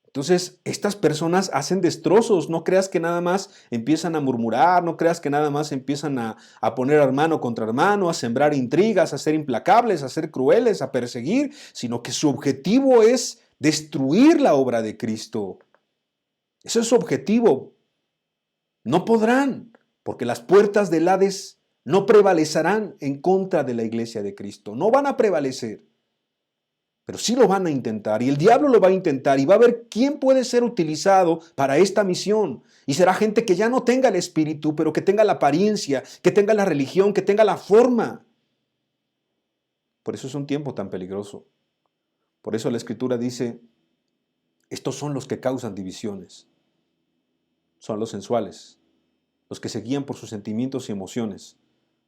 Entonces, estas personas hacen destrozos. No creas que nada más empiezan a murmurar, no creas que nada más empiezan a poner hermano contra hermano, a sembrar intrigas, a ser implacables, a ser crueles, a perseguir, sino que su objetivo es destruir la obra de Cristo. Ese es su objetivo. No podrán, porque las puertas del Hades no prevalecerán en contra de la iglesia de Cristo. No van a prevalecer. Pero sí lo van a intentar, y el diablo lo va a intentar, y va a ver quién puede ser utilizado para esta misión. Y será gente que ya no tenga el espíritu, pero que tenga la apariencia, que tenga la religión, que tenga la forma. Por eso es un tiempo tan peligroso. Por eso la Escritura dice, estos son los que causan divisiones. Son los sensuales, los que se guían por sus sentimientos y emociones,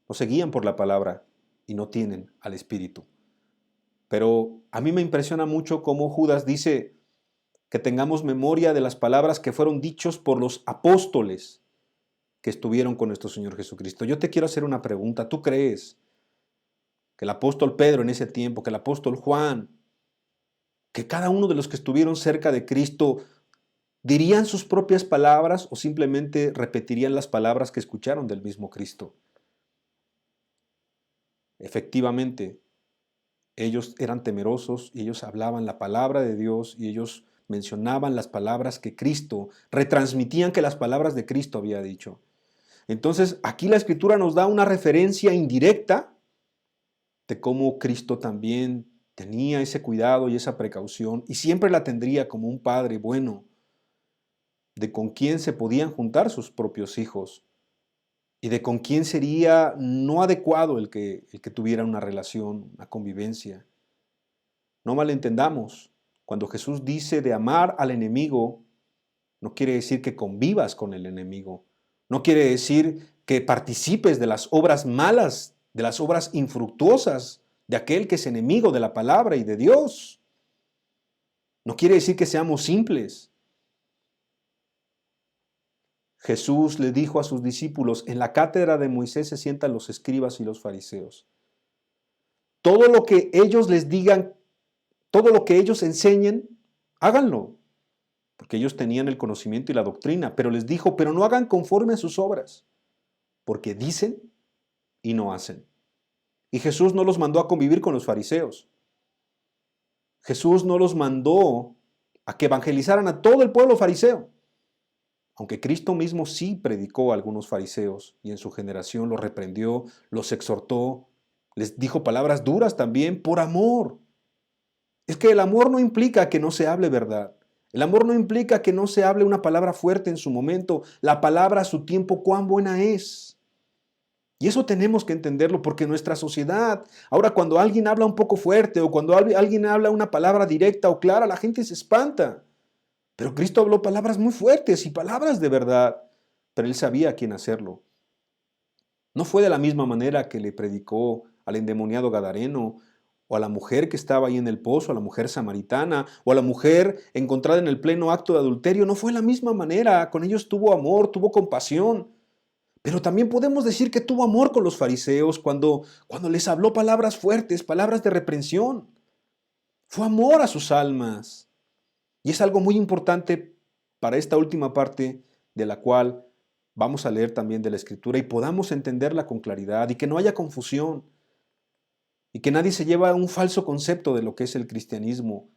no se guían por la palabra y no tienen al espíritu. Pero a mí me impresiona mucho cómo Judas dice que tengamos memoria de las palabras que fueron dichos por los apóstoles que estuvieron con nuestro Señor Jesucristo. Yo te quiero hacer una pregunta. ¿Tú crees que el apóstol Pedro en ese tiempo, que el apóstol Juan, que cada uno de los que estuvieron cerca de Cristo ¿Dirían sus propias palabras o simplemente repetirían las palabras que escucharon del mismo Cristo? Efectivamente, ellos eran temerosos y ellos hablaban la palabra de Dios y ellos mencionaban las palabras que Cristo, retransmitían que las palabras de Cristo había dicho. Entonces, aquí la Escritura nos da una referencia indirecta de cómo Cristo también tenía ese cuidado y esa precaución y siempre la tendría como un padre bueno, de con quién se podían juntar sus propios hijos y de con quién sería no adecuado el que tuviera una relación, una convivencia. No malentendamos, cuando Jesús dice de amar al enemigo, no quiere decir que convivas con el enemigo, no quiere decir que participes de las obras malas, de las obras infructuosas de aquel que es enemigo de la palabra y de Dios. No quiere decir que seamos simples. Jesús le dijo a sus discípulos, en la cátedra de Moisés se sientan los escribas y los fariseos. Todo lo que ellos les digan, todo lo que ellos enseñen, háganlo, porque ellos tenían el conocimiento y la doctrina, pero les dijo, pero no hagan conforme a sus obras, porque dicen y no hacen. Y Jesús no los mandó a convivir con los fariseos. Jesús no los mandó a que evangelizaran a todo el pueblo fariseo. Aunque Cristo mismo sí predicó a algunos fariseos y en su generación los reprendió, los exhortó, les dijo palabras duras también por amor. Es que el amor no implica que no se hable verdad. El amor no implica que no se hable una palabra fuerte en su momento. La palabra a su tiempo, cuán buena es. Y eso tenemos que entenderlo porque nuestra sociedad, ahora cuando alguien habla un poco fuerte o cuando alguien habla una palabra directa o clara, la gente se espanta. Pero Cristo habló palabras muy fuertes y palabras de verdad, pero Él sabía a quién hacerlo. No fue de la misma manera que le predicó al endemoniado gadareno, o a la mujer que estaba ahí en el pozo, a la mujer samaritana, o a la mujer encontrada en el pleno acto de adulterio. No fue de la misma manera. Con ellos tuvo amor, tuvo compasión. Pero también podemos decir que tuvo amor con los fariseos cuando les habló palabras fuertes, palabras de reprensión. Fue amor a sus almas. Y es algo muy importante para esta última parte de la cual vamos a leer también de la Escritura y podamos entenderla con claridad y que no haya confusión y que nadie se lleve a un falso concepto de lo que es el cristianismo.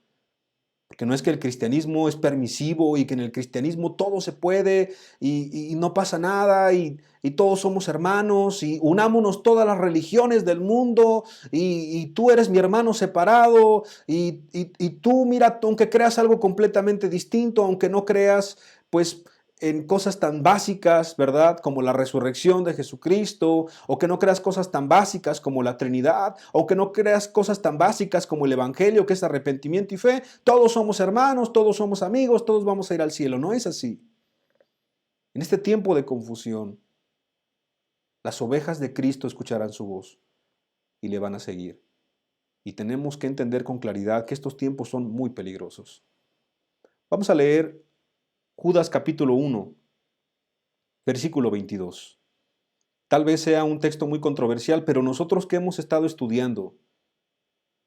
Porque no es que el cristianismo es permisivo y que en el cristianismo todo se puede y no pasa nada y todos somos hermanos y unámonos todas las religiones del mundo y tú eres mi hermano separado y tú, mira, aunque creas algo completamente distinto, aunque no creas pues en cosas tan básicas, ¿verdad? Como la resurrección de Jesucristo, o que no creas cosas tan básicas como la Trinidad, o que no creas cosas tan básicas como el Evangelio, que es arrepentimiento y fe. Todos somos hermanos, todos somos amigos, todos vamos a ir al cielo. No es así. En este tiempo de confusión, las ovejas de Cristo escucharán su voz y le van a seguir. Y tenemos que entender con claridad que estos tiempos son muy peligrosos. Vamos a leer Judas capítulo 1, versículo 22. Tal vez sea un texto muy controversial, pero nosotros que hemos estado estudiando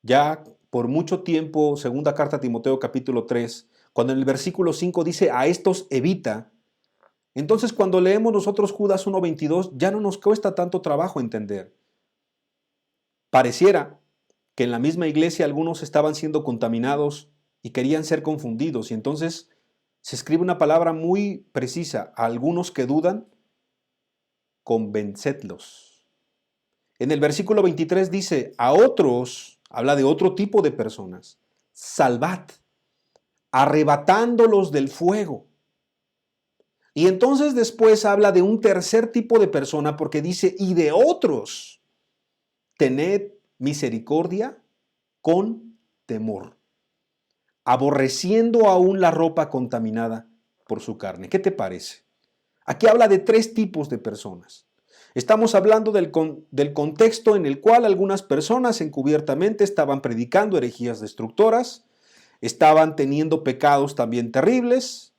ya por mucho tiempo, segunda carta a Timoteo capítulo 3, cuando en el versículo 5 dice, a estos evita, entonces cuando leemos nosotros Judas 1:22 ya no nos cuesta tanto trabajo entender. Pareciera que en la misma iglesia algunos estaban siendo contaminados y querían ser confundidos, y entonces se escribe una palabra muy precisa, a algunos que dudan, convencedlos. En el versículo 23 dice, a otros, habla de otro tipo de personas, salvad, arrebatándolos del fuego. Y entonces después habla de un tercer tipo de persona porque dice, y de otros, tened misericordia con temor, aborreciendo aún la ropa contaminada por su carne. ¿Qué te parece? Aquí habla de tres tipos de personas. Estamos hablando del contexto en el cual algunas personas encubiertamente estaban predicando herejías destructoras, estaban teniendo pecados también terribles.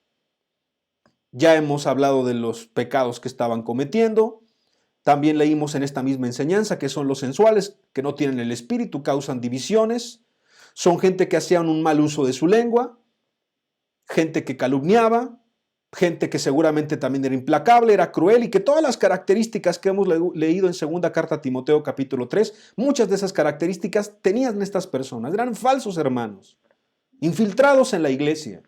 Ya hemos hablado de los pecados que estaban cometiendo. También leímos en esta misma enseñanza que son los sensuales, que no tienen el espíritu, causan divisiones. Son gente que hacían un mal uso de su lengua. gente que calumniaba, gente que seguramente también era implacable, era cruel y que todas las características que hemos leído en segunda carta a Timoteo capítulo 3, muchas de esas características tenían estas personas, eran falsos hermanos, infiltrados en la iglesia.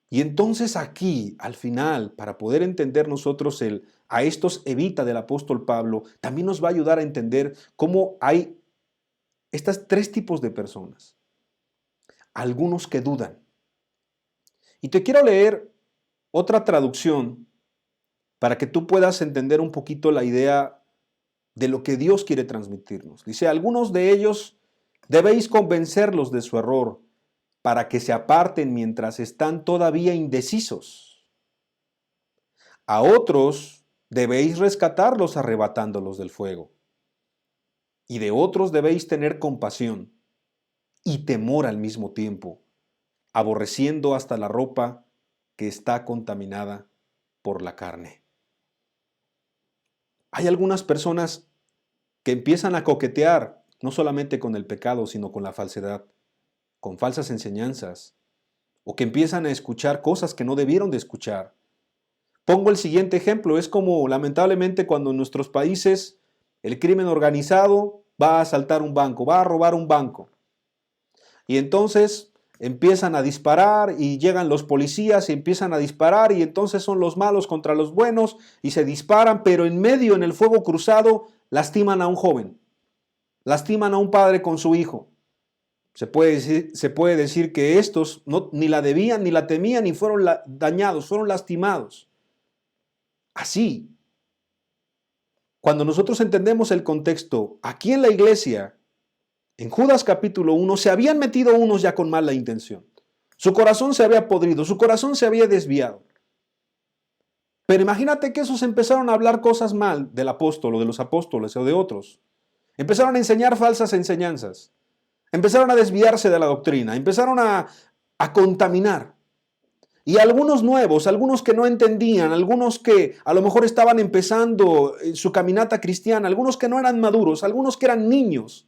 Y entonces aquí, al final, para poder entender nosotros a estos evita del apóstol Pablo, también nos va a ayudar a entender cómo hay estos tres tipos de personas. Algunos que dudan. Y te quiero leer otra traducción para que tú puedas entender un poquito la idea de lo que Dios quiere transmitirnos. Dice, algunos de ellos debéis convencerlos de su error para que se aparten mientras están todavía indecisos. A otros debéis rescatarlos arrebatándolos del fuego. Y de otros debéis tener compasión y temor al mismo tiempo, aborreciendo hasta la ropa que está contaminada por la carne. Hay algunas personas que empiezan a coquetear no solamente con el pecado, sino con la falsedad, con falsas enseñanzas, o que empiezan a escuchar cosas que no debieron de escuchar. Pongo el siguiente ejemplo, es como lamentablemente cuando en nuestros países el crimen organizado va a asaltar un banco, va a robar un banco. Y entonces empiezan a disparar y llegan los policías y empiezan a disparar y entonces son los malos contra los buenos y se disparan, pero en medio, en el fuego cruzado, lastiman a un joven, lastiman a un padre con su hijo. Se puede decir que estos ni la debían, ni la temían, ni fueron dañados, fueron lastimados. Así, cuando nosotros entendemos el contexto, aquí en la iglesia, en Judas capítulo 1, se habían metido unos ya con mala intención. Su corazón se había podrido, su corazón se había desviado. Pero imagínate que esos empezaron a hablar cosas mal del apóstol o de los apóstoles o de otros. Empezaron a enseñar falsas enseñanzas. Empezaron a desviarse de la doctrina, empezaron a contaminar. Y algunos nuevos, algunos que no entendían, algunos que a lo mejor estaban empezando su caminata cristiana, algunos que no eran maduros, algunos que eran niños,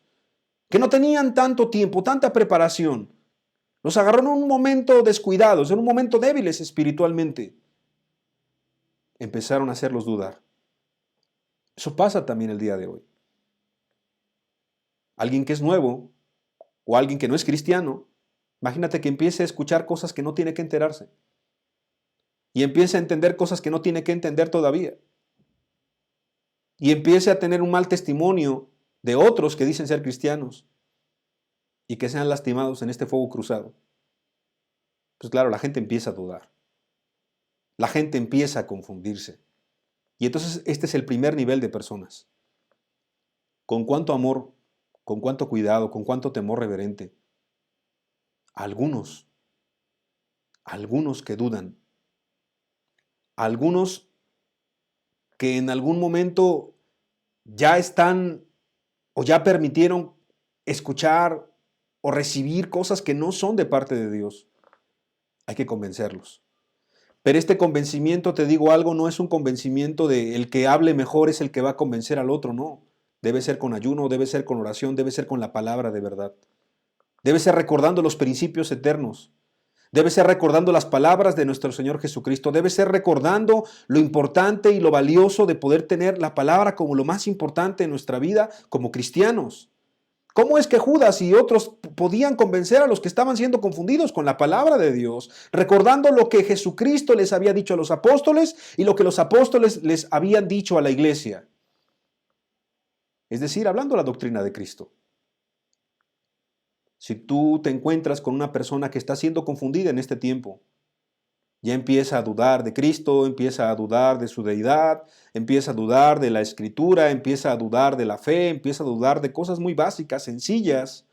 que no tenían tanto tiempo, tanta preparación. Los agarró en un momento descuidados, en un momento débiles espiritualmente. Empezaron a hacerlos dudar. Eso pasa también el día de hoy. Alguien que es nuevo, o alguien que no es cristiano, imagínate que empiece a escuchar cosas que no tiene que enterarse. Y empiece a entender cosas que no tiene que entender todavía. Y empiece a tener un mal testimonio de otros que dicen ser cristianos y que sean lastimados en este fuego cruzado. Pues claro, la gente empieza a dudar. La gente empieza a confundirse. Y entonces este es el primer nivel de personas. Con cuánto amor, con cuánto cuidado, con cuánto temor reverente. Algunos que dudan. Algunos que en algún momento ya están o ya permitieron escuchar o recibir cosas que no son de parte de Dios. Hay que convencerlos. Pero este convencimiento, te digo algo, no es un convencimiento de el que hable mejor es el que va a convencer al otro, no. Debe ser con ayuno, debe ser con oración, debe ser con la palabra de verdad. Debe ser recordando los principios eternos. Debe ser recordando las palabras de nuestro Señor Jesucristo. Debe ser recordando lo importante y lo valioso de poder tener la palabra como lo más importante en nuestra vida como cristianos. ¿Cómo es que Judas y otros podían convencer a los que estaban siendo confundidos con la palabra de Dios, recordando lo que Jesucristo les había dicho a los apóstoles y lo que los apóstoles les habían dicho a la iglesia? Es decir, hablando la doctrina de Cristo. Si tú te encuentras con una persona que está siendo confundida en este tiempo, ya empieza a dudar de Cristo, empieza a dudar de su deidad, empieza a dudar de la Escritura, empieza a dudar de la fe, empieza a dudar de cosas muy básicas, sencillas,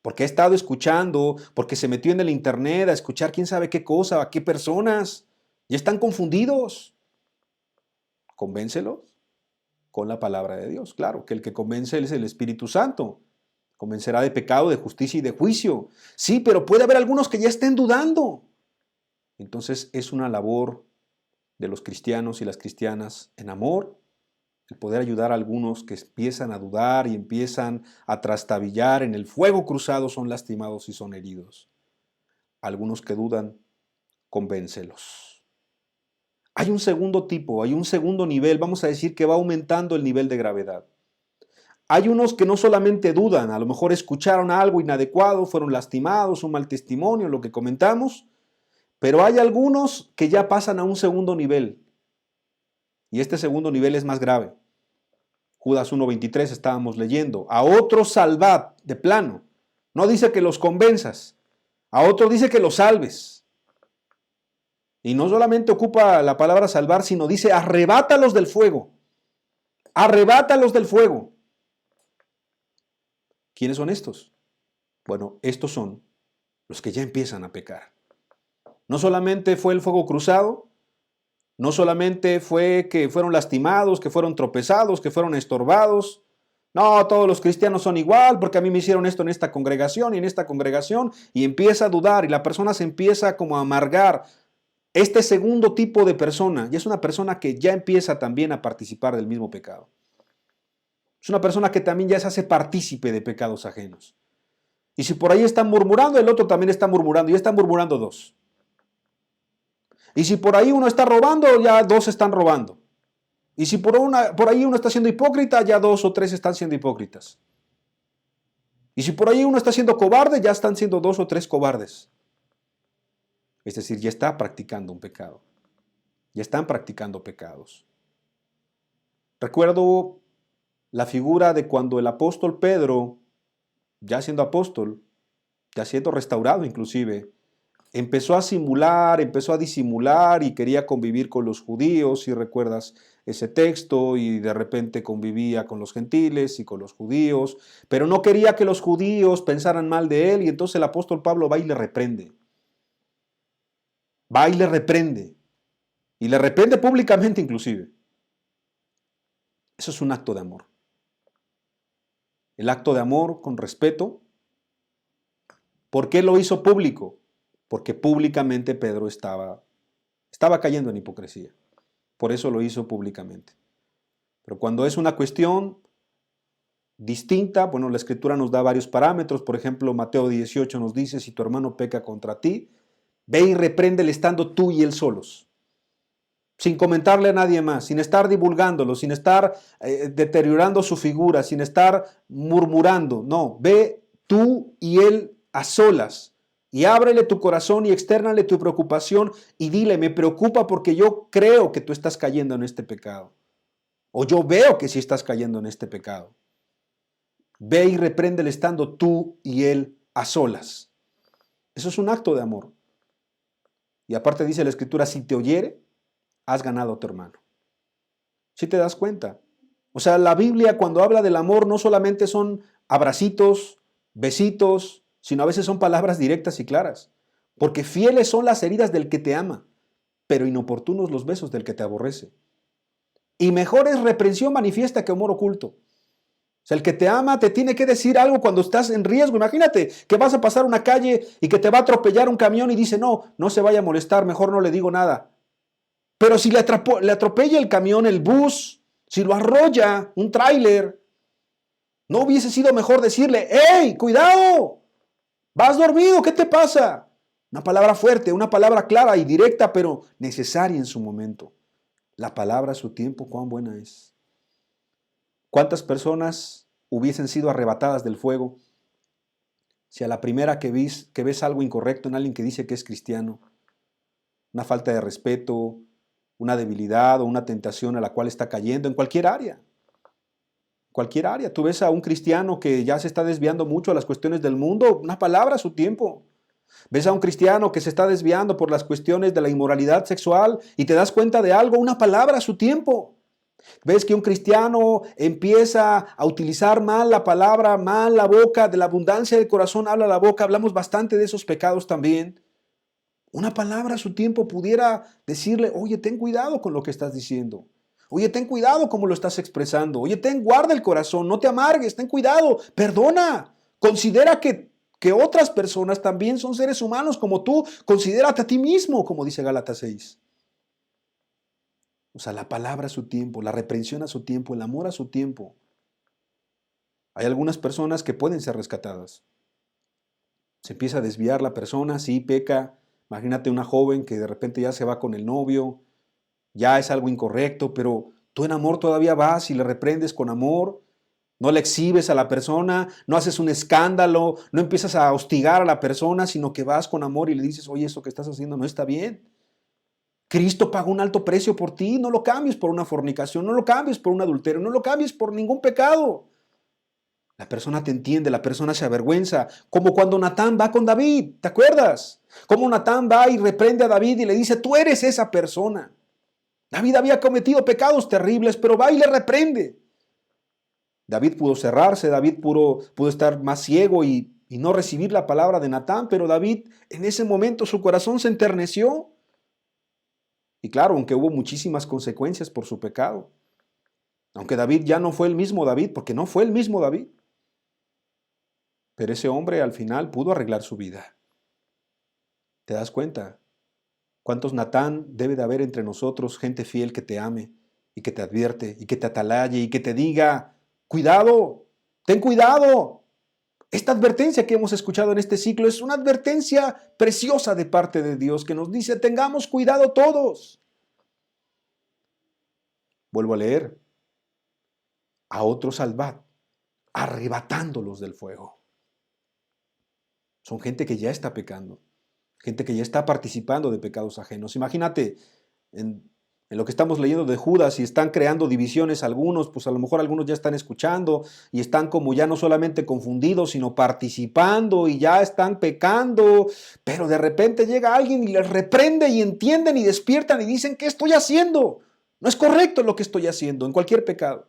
porque ha estado escuchando, porque se metió en el internet a escuchar quién sabe qué cosa, a qué personas, ya están confundidos. Convéncelos con la palabra de Dios. Claro, que el que convence es el Espíritu Santo. Convencerá de pecado, de justicia y de juicio. Sí, pero puede haber algunos que ya estén dudando. Entonces es una labor de los cristianos y las cristianas en amor, el poder ayudar a algunos que empiezan a dudar y empiezan a trastabillar en el fuego cruzado, son lastimados y son heridos. Algunos que dudan convéncelos. Hay un segundo tipo, hay un segundo nivel, vamos a decir que va aumentando el nivel de gravedad. Hay unos que no solamente dudan, a lo mejor escucharon algo inadecuado, fueron lastimados, un mal testimonio, lo que comentamos, pero hay algunos que ya pasan a un segundo nivel. Y este segundo nivel es más grave. Judas 1:23 estábamos leyendo. A otros salvad de plano. No dice que los convenzas. A otros dice que los salves. Y no solamente ocupa la palabra salvar, sino dice arrebátalos del fuego. Arrebátalos del fuego. ¿Quiénes son estos? Bueno, estos son los que ya empiezan a pecar. No solamente fue el fuego cruzado, no solamente fue que fueron lastimados, que fueron tropezados, que fueron estorbados. No, todos los cristianos son igual porque a mí me hicieron esto en esta congregación y en esta congregación, y empieza a dudar y la persona se empieza como a amargar. Este segundo tipo de persona, y es una persona que ya empieza también a participar del mismo pecado. Es una persona que también ya se hace partícipe de pecados ajenos. Y si por ahí están murmurando, el otro también está murmurando, y están murmurando dos. Y si por ahí uno está robando, ya dos están robando. Y si por ahí uno está siendo hipócrita, ya dos o tres están siendo hipócritas. Y si por ahí uno está siendo cobarde, ya están siendo dos o tres cobardes. Es decir, ya está practicando un pecado. Ya están practicando pecados. Recuerdo la figura de cuando el apóstol Pedro, ya siendo apóstol, ya siendo restaurado inclusive, empezó a simular, empezó a disimular y quería convivir con los judíos, si recuerdas ese texto, y de repente convivía con los gentiles y con los judíos, pero no quería que los judíos pensaran mal de él, y entonces el apóstol Pablo va y le reprende. Va y le reprende públicamente inclusive. Eso es un acto de amor. El acto de amor con respeto. ¿Por qué lo hizo público? Porque públicamente Pedro estaba cayendo en hipocresía. Por eso lo hizo públicamente. Pero cuando es una cuestión distinta, bueno, la Escritura nos da varios parámetros. Por ejemplo, Mateo 18 nos dice, si tu hermano peca contra ti, ve y repréndele estando tú y él solos, sin comentarle a nadie más, sin estar divulgándolo, sin estar deteriorando su figura, sin estar murmurando. No, ve tú y él a solas y ábrele tu corazón y externale tu preocupación y dile, me preocupa porque yo creo que tú estás cayendo en este pecado. O yo veo que sí estás cayendo en este pecado. Ve y repréndele estando tú y él a solas. Eso es un acto de amor. Y aparte dice la Escritura, si te oyere, has ganado a tu hermano. ¿Sí te das cuenta? O sea, la Biblia cuando habla del amor no solamente son abracitos, besitos, sino a veces son palabras directas y claras. Porque fieles son las heridas del que te ama, pero inoportunos los besos del que te aborrece. Y mejor es reprensión manifiesta que amor oculto. O sea, el que te ama te tiene que decir algo cuando estás en riesgo. Imagínate que vas a pasar una calle y que te va a atropellar un camión y dice, no se vaya a molestar, mejor no le digo nada. Pero si le atropella el camión, el bus, si lo arrolla un tráiler, ¿no hubiese sido mejor decirle, ¡hey, cuidado! ¿Vas dormido? ¿Qué te pasa? Una palabra fuerte, una palabra clara y directa, pero necesaria en su momento. La palabra a su tiempo, cuán buena es. ¿Cuántas personas hubiesen sido arrebatadas del fuego si a la primera que ves algo incorrecto en alguien que dice que es cristiano, una falta de respeto, una debilidad o una tentación a la cual está cayendo en cualquier área? Cualquier área. Tú ves a un cristiano que ya se está desviando mucho a las cuestiones del mundo, una palabra a su tiempo. Ves a un cristiano que se está desviando por las cuestiones de la inmoralidad sexual y te das cuenta de algo, una palabra a su tiempo. Ves que un cristiano empieza a utilizar mal la palabra, mal la boca, de la abundancia del corazón habla la boca. Hablamos bastante de esos pecados también. Una palabra a su tiempo pudiera decirle, oye, ten cuidado con lo que estás diciendo. Oye, ten cuidado cómo lo estás expresando. Oye, guarda el corazón, no te amargues, ten cuidado, perdona. Considera que otras personas también son seres humanos como tú. Considérate a ti mismo, como dice Gálatas 6. O sea, la palabra a su tiempo, la reprensión a su tiempo, el amor a su tiempo. Hay algunas personas que pueden ser rescatadas. Se empieza a desviar la persona, sí, peca, Imagínate una joven que de repente ya se va con el novio, ya es algo incorrecto, pero tú en amor todavía vas y le reprendes con amor, no le exhibes a la persona, no haces un escándalo, no empiezas a hostigar a la persona, sino que vas con amor y le dices, oye, eso que estás haciendo no está bien. Cristo pagó un alto precio por ti, no lo cambies por una fornicación, no lo cambies por un adulterio, no lo cambies por ningún pecado. La persona te entiende, la persona se avergüenza, como cuando Natán va con David, ¿te acuerdas? Como Natán va y reprende a David y le dice, tú eres esa persona. David había cometido pecados terribles, pero va y le reprende. David pudo cerrarse, David pudo estar más ciego y no recibir la palabra de Natán, pero David en ese momento su corazón se enterneció. Y claro, aunque hubo muchísimas consecuencias por su pecado, aunque David ya no fue el mismo David, porque no fue el mismo David, pero ese hombre al final pudo arreglar su vida. ¿Te das cuenta? ¿Cuántos Natán debe de haber entre nosotros, gente fiel que te ame y que te advierte y que te atalaye y que te diga, cuidado, ten cuidado? Esta advertencia que hemos escuchado en este ciclo es una advertencia preciosa de parte de Dios que nos dice, tengamos cuidado todos. Vuelvo a leer, a otros salvad, arrebatándolos del fuego. Son gente que ya está pecando, gente que ya está participando de pecados ajenos. Imagínate en lo que estamos leyendo de Judas y están creando divisiones algunos, pues a lo mejor algunos ya están escuchando y están como ya no solamente confundidos, sino participando y ya están pecando, pero de repente llega alguien y les reprende y entienden y despiertan y dicen, ¿qué estoy haciendo? No es correcto lo que estoy haciendo en cualquier pecado.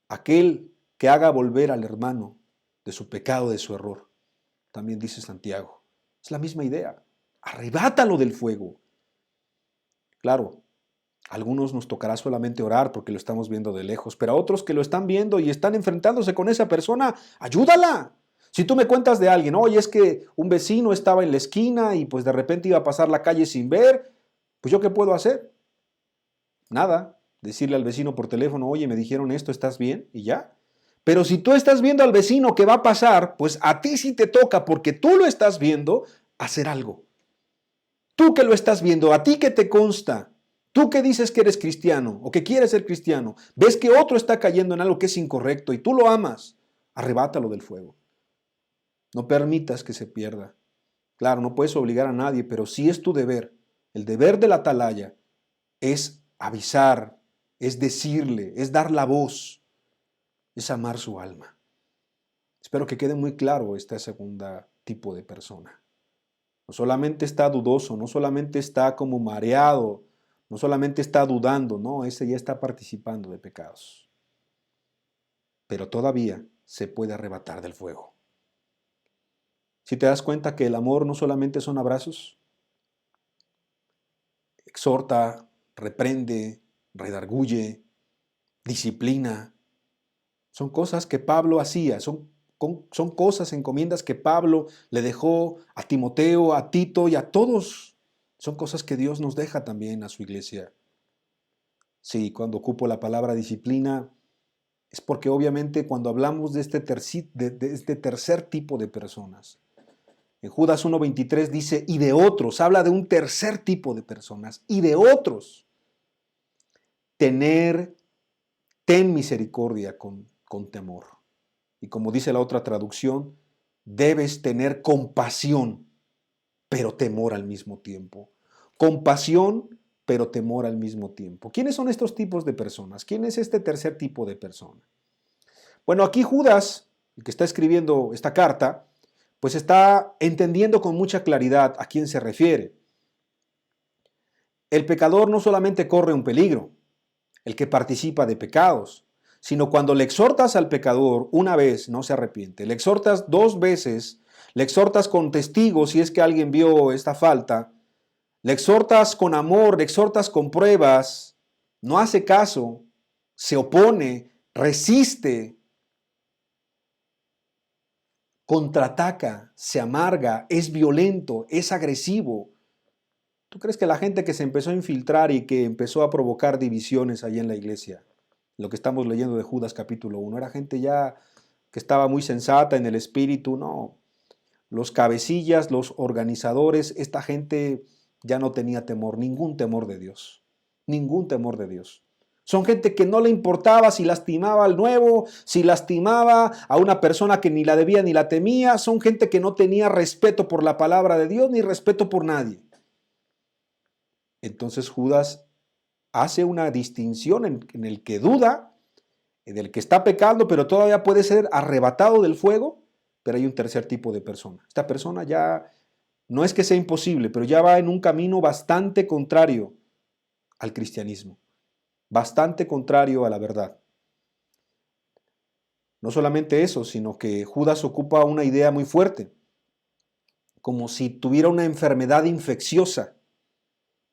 Aquel que haga volver al hermano de su pecado, de su error, también dice Santiago. Es la misma idea. Arrebátalo del fuego. Claro, a algunos nos tocará solamente orar porque lo estamos viendo de lejos, pero a otros que lo están viendo y están enfrentándose con esa persona, ayúdala. Si tú me cuentas de alguien, oye, es que un vecino estaba en la esquina y pues de repente iba a pasar la calle sin ver, pues ¿yo qué puedo hacer? Nada. Decirle al vecino por teléfono, oye, me dijeron esto, ¿estás bien? Y ya. Pero si tú estás viendo al vecino que va a pasar, pues a ti sí te toca, porque tú lo estás viendo, hacer algo. Tú que lo estás viendo, a ti que te consta, tú que dices que eres cristiano o que quieres ser cristiano, ves que otro está cayendo en algo que es incorrecto y tú lo amas, arrebátalo del fuego. No permitas que se pierda. Claro, no puedes obligar a nadie, pero sí es tu deber. El deber de la atalaya es avisar, es decirle, es dar la voz, es amar su alma. Espero que quede muy claro este segundo tipo de persona. No solamente está dudoso, no solamente está como mareado, no solamente está dudando, no, ese ya está participando de pecados. Pero todavía se puede arrebatar del fuego. Si te das cuenta que el amor no solamente son abrazos, exhorta, reprende, redarguye, disciplina. Son cosas que Pablo hacía, son cosas, encomiendas que Pablo le dejó a Timoteo, a Tito y a todos. Son cosas que Dios nos deja también a su iglesia. Sí, cuando ocupo la palabra disciplina, es porque obviamente cuando hablamos de este tercer tipo de personas, en Judas 1:23 dice, y de otros, habla de un tercer tipo de personas, y de otros, ten misericordia con temor. Y como dice la otra traducción, debes tener compasión, pero temor al mismo tiempo. Compasión, pero temor al mismo tiempo. ¿Quiénes son estos tipos de personas? ¿Quién es este tercer tipo de persona? Bueno, aquí Judas, el que está escribiendo esta carta, pues está entendiendo con mucha claridad a quién se refiere. El pecador no solamente corre un peligro, el que participa de pecados, sino cuando le exhortas al pecador una vez, no se arrepiente, le exhortas 2 veces, le exhortas con testigos si es que alguien vio esta falta, le exhortas con amor, le exhortas con pruebas, no hace caso, se opone, resiste, contraataca, se amarga, es violento, es agresivo. ¿Tú crees que la gente que se empezó a infiltrar y que empezó a provocar divisiones allí en la iglesia, lo que estamos leyendo de Judas capítulo 1, era gente ya que estaba muy sensata en el espíritu? No. los cabecillas, los organizadores, esta gente ya no tenía temor, ningún temor de Dios, ningún temor de Dios. Son gente que no le importaba si lastimaba al nuevo, si lastimaba a una persona que ni la debía ni la temía. Son gente que no tenía respeto por la palabra de Dios ni respeto por nadie. Entonces Judas hace una distinción en el que duda, en el que está pecando, pero todavía puede ser arrebatado del fuego. Pero hay un tercer tipo de persona. Esta persona ya no es que sea imposible, pero ya va en un camino bastante contrario al cristianismo, bastante contrario a la verdad. No solamente eso, sino que Judas ocupa una idea muy fuerte, como si tuviera una enfermedad infecciosa,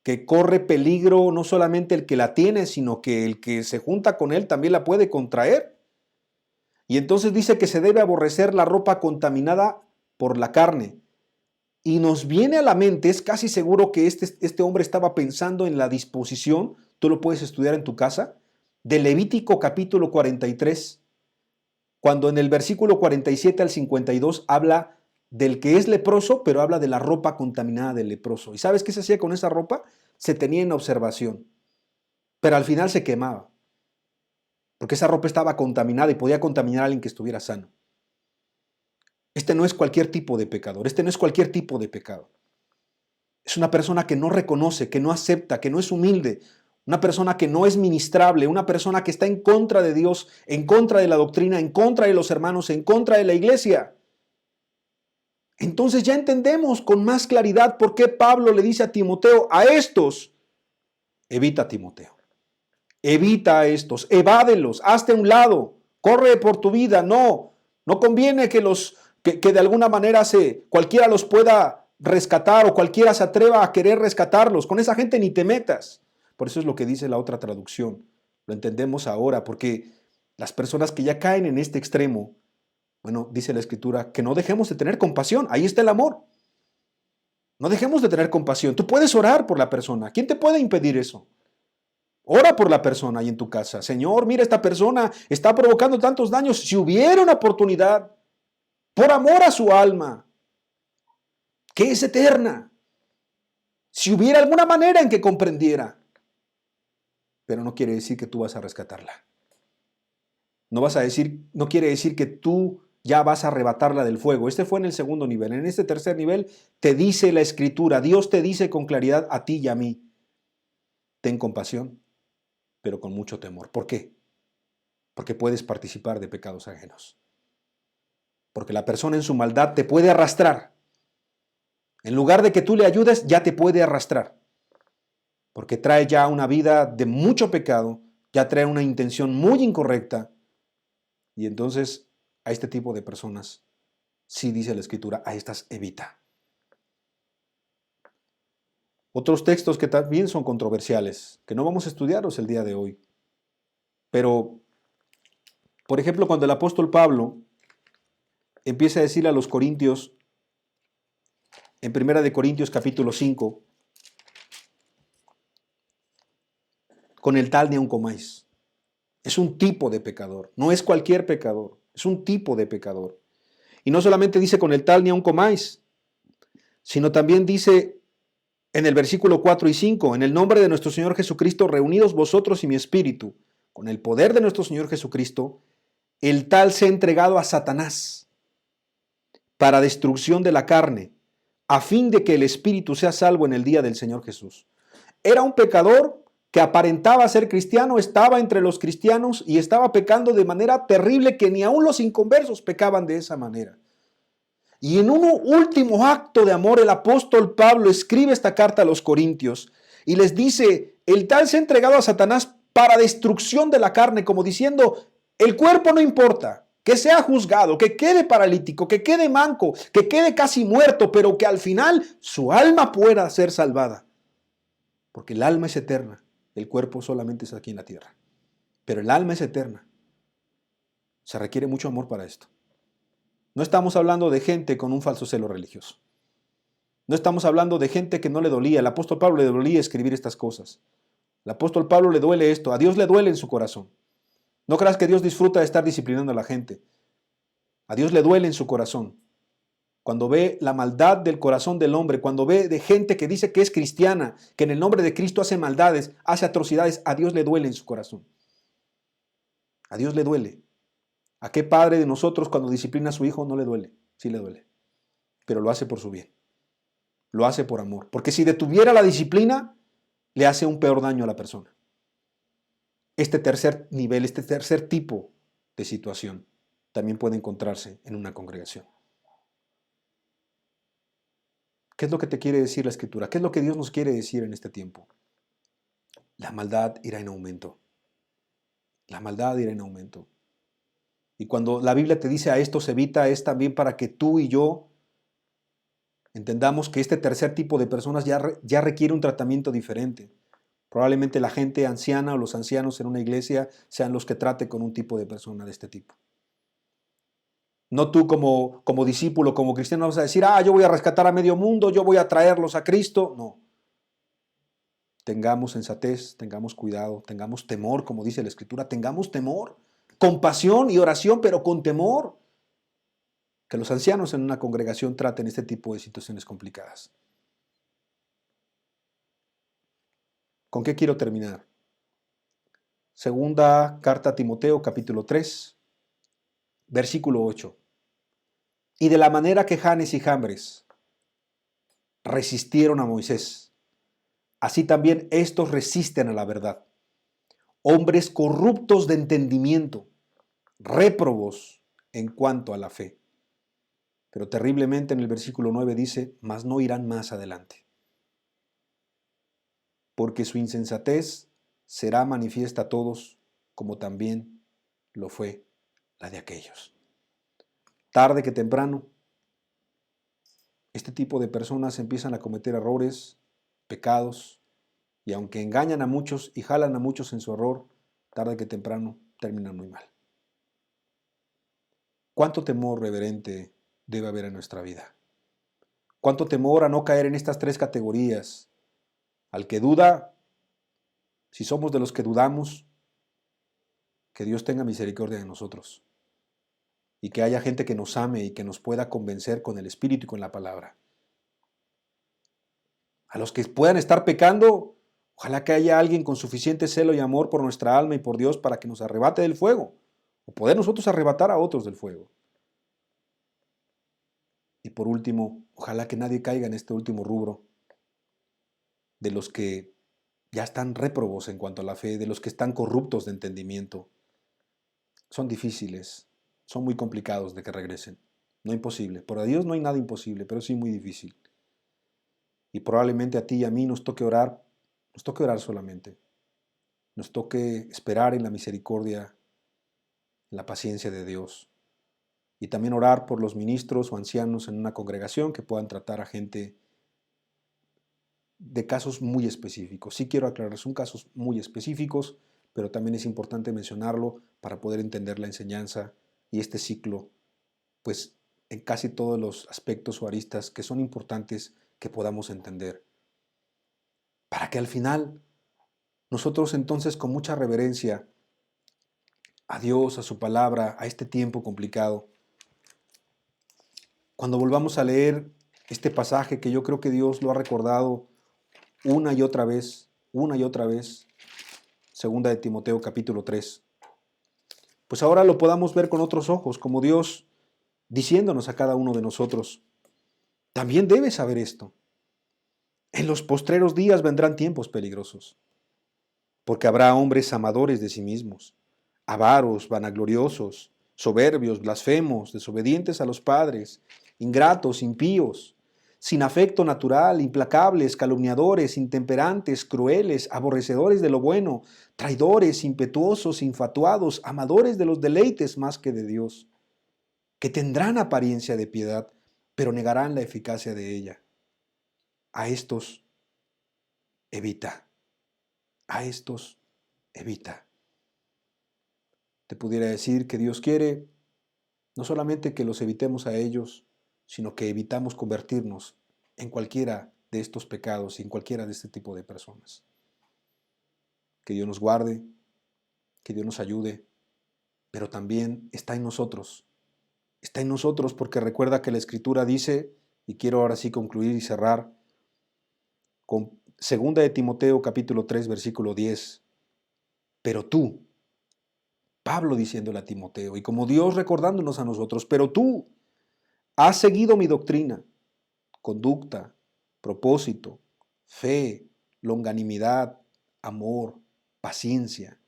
que corre peligro no solamente el que la tiene, sino que el que se junta con él también la puede contraer. Y entonces dice que se debe aborrecer la ropa contaminada por la carne. Y nos viene a la mente, es casi seguro que este hombre estaba pensando en la disposición, tú lo puedes estudiar en tu casa, de Levítico capítulo 43, cuando en el versículo 47 al 52 habla del que es leproso, pero habla de la ropa contaminada del leproso. ¿Y sabes qué se hacía con esa ropa? Se tenía en observación, pero al final se quemaba, porque esa ropa estaba contaminada y podía contaminar a alguien que estuviera sano. Este no es cualquier tipo de pecador, este no es cualquier tipo de pecado. Es una persona que no reconoce, que no acepta, que no es humilde, una persona que no es ministrable, una persona que está en contra de Dios, en contra de la doctrina, en contra de los hermanos, en contra de la iglesia. Entonces ya entendemos con más claridad por qué Pablo le dice a Timoteo, a estos, evita, Timoteo, evita a estos, evádelos, hazte a un lado, corre por tu vida, no conviene que de alguna manera cualquiera los pueda rescatar o cualquiera se atreva a querer rescatarlos. Con esa gente ni te metas. Por eso es lo que dice la otra traducción. Lo entendemos ahora, porque las personas que ya caen en este extremo, bueno, dice la Escritura, que no dejemos de tener compasión. Ahí está el amor. No dejemos de tener compasión. Tú puedes orar por la persona. ¿Quién te puede impedir eso? Ora por la persona ahí en tu casa. Señor, mira, esta persona está provocando tantos daños. Si hubiera una oportunidad, por amor a su alma, que es eterna, si hubiera alguna manera en que comprendiera, pero no quiere decir que tú vas a rescatarla. No quiere decir que tú ya vas a arrebatarla del fuego. Este fue en el segundo nivel. En este tercer nivel te dice la Escritura, Dios te dice con claridad a ti y a mí, ten compasión, pero con mucho temor. ¿Por qué? Porque puedes participar de pecados ajenos. Porque la persona en su maldad te puede arrastrar. En lugar de que tú le ayudes, ya te puede arrastrar. Porque trae ya una vida de mucho pecado, ya trae una intención muy incorrecta. Y entonces a este tipo de personas, sí dice la Escritura, a estas evita. Otros textos que también son controversiales, que no vamos a estudiarlos el día de hoy. Pero, por ejemplo, cuando el apóstol Pablo empieza a decirle a los corintios, en 1 Corintios capítulo 5, con el tal ni aun comáis. Es un tipo de pecador, no es cualquier pecador, es un tipo de pecador. Y no solamente dice con el tal ni aun comáis, sino también dice en el versículo 4 y 5, en el nombre de nuestro Señor Jesucristo, reunidos vosotros y mi espíritu, con el poder de nuestro Señor Jesucristo, el tal se ha entregado a Satanás para destrucción de la carne, a fin de que el espíritu sea salvo en el día del Señor Jesús. Era un pecador que aparentaba ser cristiano, estaba entre los cristianos y estaba pecando de manera terrible que ni aun los inconversos pecaban de esa manera. Y en un último acto de amor, el apóstol Pablo escribe esta carta a los corintios y les dice, el tal se ha entregado a Satanás para destrucción de la carne, como diciendo, el cuerpo no importa, que sea juzgado, que quede paralítico, que quede manco, que quede casi muerto, pero que al final su alma pueda ser salvada. Porque el alma es eterna, el cuerpo solamente es aquí en la tierra. Pero el alma es eterna. Se requiere mucho amor para esto. No estamos hablando de gente con un falso celo religioso. No estamos hablando de gente que no le dolía. El apóstol Pablo le dolía escribir estas cosas. El apóstol Pablo le duele esto. A Dios le duele en su corazón. No creas que Dios disfruta de estar disciplinando a la gente. A Dios le duele en su corazón. cuando ve la maldad del corazón del hombre, cuando ve de gente que dice que es cristiana, que en el nombre de Cristo hace maldades, hace atrocidades, a Dios le duele en su corazón. A Dios le duele. ¿A qué padre de nosotros cuando disciplina a su hijo no le duele? Sí le duele, pero lo hace por su bien. Lo hace por amor. Porque si detuviera la disciplina, le hace un peor daño a la persona. Este tercer nivel, este tercer tipo de situación también puede encontrarse en una congregación. ¿Qué es lo que te quiere decir la Escritura? ¿Qué es lo que Dios nos quiere decir en este tiempo? La maldad irá en aumento. La maldad irá en aumento. Y cuando la Biblia te dice a esto se evita, es también para que tú y yo entendamos que este tercer tipo de personas ya requiere un tratamiento diferente. Probablemente la gente anciana o los ancianos en una iglesia sean los que trate con un tipo de persona de este tipo. No tú como discípulo, como cristiano vas a decir, yo voy a rescatar a medio mundo, yo voy a traerlos a Cristo. No. Tengamos sensatez, tengamos cuidado, tengamos temor, como dice la Escritura, tengamos temor, compasión y oración, pero con temor. Que los ancianos en una congregación traten este tipo de situaciones complicadas. ¿Con qué quiero terminar? Segunda carta a Timoteo, capítulo 3, versículo 8. Y de la manera que Janes y Jambres resistieron a Moisés, así también estos resisten a la verdad. Hombres corruptos de entendimiento, réprobos en cuanto a la fe. Pero terriblemente en el versículo 9 dice, mas no irán más adelante. Porque su insensatez será manifiesta a todos, como también lo fue la de aquellos. Tarde que temprano, este tipo de personas empiezan a cometer errores, pecados, y aunque engañan a muchos y jalan a muchos en su error, tarde que temprano terminan muy mal. ¿Cuánto temor reverente debe haber en nuestra vida? ¿Cuánto temor a no caer en estas tres categorías? Al que duda, si somos de los que dudamos, que Dios tenga misericordia de nosotros y que haya gente que nos ame y que nos pueda convencer con el Espíritu y con la palabra. A los que puedan estar pecando, ojalá que haya alguien con suficiente celo y amor por nuestra alma y por Dios para que nos arrebate del fuego o poder nosotros arrebatar a otros del fuego. Y por último, ojalá que nadie caiga en este último rubro de los que ya están réprobos en cuanto a la fe, de los que están corruptos de entendimiento. Son difíciles, son muy complicados de que regresen. No imposible. Para Dios no hay nada imposible, pero sí muy difícil. Y probablemente a ti y a mí nos toque orar solamente. Nos toque esperar en la misericordia, en la paciencia de Dios. Y también orar por los ministros o ancianos en una congregación que puedan tratar a gente de casos muy específicos. Sí quiero aclarar, son casos muy específicos, pero también es importante mencionarlo para poder entender la enseñanza y este ciclo, pues en casi todos los aspectos o aristas que son importantes que podamos entender. Para que al final nosotros entonces con mucha reverencia a Dios, a su palabra, a este tiempo complicado, cuando volvamos a leer este pasaje que yo creo que Dios lo ha recordado una y otra vez, segunda de Timoteo capítulo 3, pues ahora lo podamos ver con otros ojos, como Dios diciéndonos a cada uno de nosotros, también debes saber esto. En los postreros días vendrán tiempos peligrosos, porque habrá hombres amadores de sí mismos, avaros, vanagloriosos, soberbios, blasfemos, desobedientes a los padres, ingratos, impíos, sin afecto natural, implacables, calumniadores, intemperantes, crueles, aborrecedores de lo bueno, traidores, impetuosos, infatuados, amadores de los deleites más que de Dios, que tendrán apariencia de piedad, pero negarán la eficacia de ella. A estos evita. A estos evita. Te pudiera decir que Dios quiere no solamente que los evitemos a ellos, sino que evitamos convertirnos en cualquiera de estos pecados y en cualquiera de este tipo de personas. Que Dios nos guarde, que Dios nos ayude, pero también está en nosotros está en nosotros, porque recuerda que la Escritura dice, y quiero ahora sí concluir y cerrar con 2 de Timoteo capítulo 3 versículo 10, pero tú, Pablo diciéndole a Timoteo, y como Dios recordándonos a nosotros, pero tú has seguido mi doctrina, conducta, propósito, fe, longanimidad, amor, paciencia,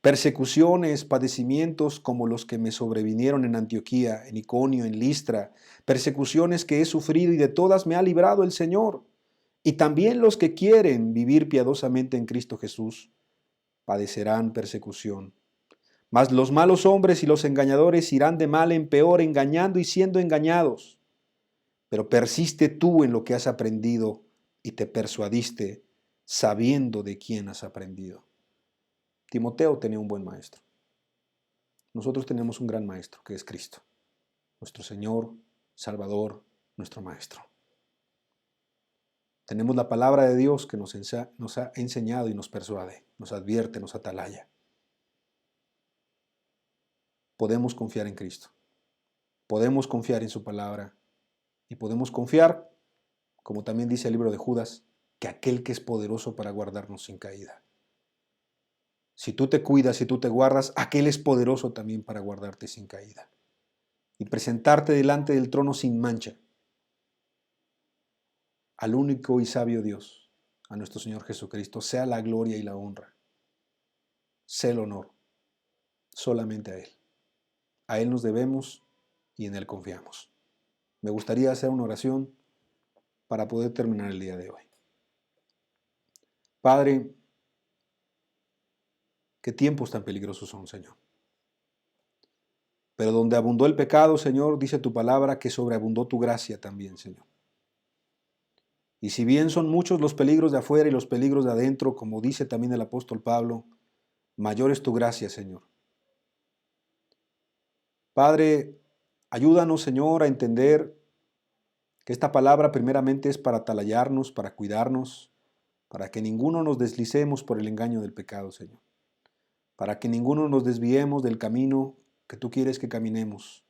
persecuciones, padecimientos como los que me sobrevinieron en Antioquía, en Iconio, en Listra, persecuciones que he sufrido y de todas me ha librado el Señor. Y también los que quieren vivir piadosamente en Cristo Jesús padecerán persecución. Mas los malos hombres y los engañadores irán de mal en peor, engañando y siendo engañados. Pero persiste tú en lo que has aprendido y te persuadiste, sabiendo de quién has aprendido. Timoteo tenía un buen maestro. Nosotros tenemos un gran maestro, que es Cristo, nuestro Señor, Salvador, nuestro Maestro. Tenemos la palabra de Dios que nos ha enseñado y nos persuade, nos advierte, nos atalaya. Podemos confiar en Cristo, podemos confiar en su palabra y podemos confiar, como también dice el libro de Judas, que aquel que es poderoso para guardarnos sin caída. Si tú te cuidas, si tú te guardas, aquel es poderoso también para guardarte sin caída y presentarte delante del trono sin mancha, al único y sabio Dios, a nuestro Señor Jesucristo, sea la gloria y la honra, sea el honor, solamente a Él. A Él nos debemos y en Él confiamos. Me gustaría hacer una oración para poder terminar el día de hoy. Padre, qué tiempos tan peligrosos son, Señor. Pero donde abundó el pecado, Señor, dice tu palabra que sobreabundó tu gracia también, Señor. Y si bien son muchos los peligros de afuera y los peligros de adentro, como dice también el apóstol Pablo, mayor es tu gracia, Señor. Padre, ayúdanos, Señor, a entender que esta palabra primeramente es para atalayarnos, para cuidarnos, para que ninguno nos deslicemos por el engaño del pecado, Señor. Para que ninguno nos desviemos del camino que tú quieres que caminemos.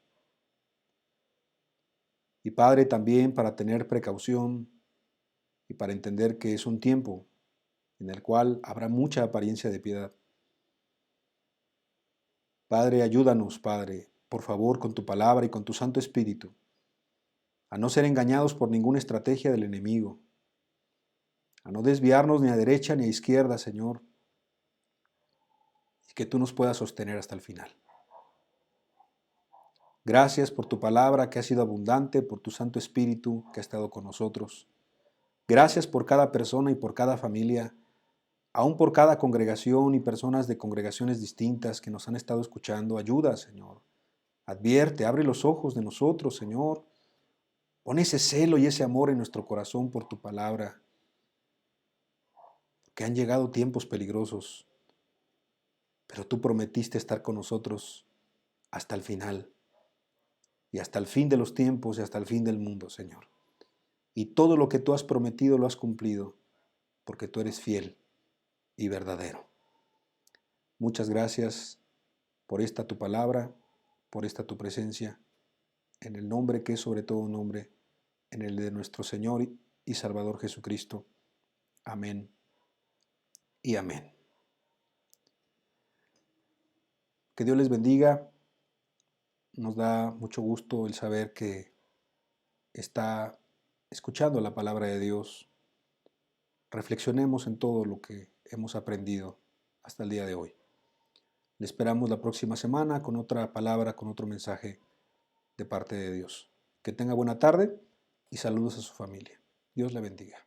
Y Padre, también para tener precaución y para entender que es un tiempo en el cual habrá mucha apariencia de piedad. Padre, ayúdanos, Padre, por favor, con tu palabra y con tu Santo Espíritu, a no ser engañados por ninguna estrategia del enemigo, a no desviarnos ni a derecha ni a izquierda, Señor, y que tú nos puedas sostener hasta el final. Gracias por tu palabra que ha sido abundante, por tu Santo Espíritu que ha estado con nosotros. Gracias por cada persona y por cada familia, aún por cada congregación y personas de congregaciones distintas que nos han estado escuchando. Ayuda, Señor. Advierte, abre los ojos de nosotros, Señor. Pon ese celo y ese amor en nuestro corazón por tu palabra. Que han llegado tiempos peligrosos, pero tú prometiste estar con nosotros hasta el final. Y hasta el fin de los tiempos y hasta el fin del mundo, Señor. Y todo lo que tú has prometido lo has cumplido, porque tú eres fiel y verdadero. Muchas gracias por esta tu palabra, por esta tu presencia, en el nombre que es sobre todo nombre, en el de nuestro Señor y Salvador Jesucristo. Amén y amén. Que Dios les bendiga. Nos da mucho gusto el saber que está escuchando la palabra de Dios. Reflexionemos en todo lo que hemos aprendido hasta el día de hoy. Le esperamos la próxima semana con otra palabra, con otro mensaje de parte de Dios. Que tenga buena tarde y saludos a su familia. Dios le bendiga.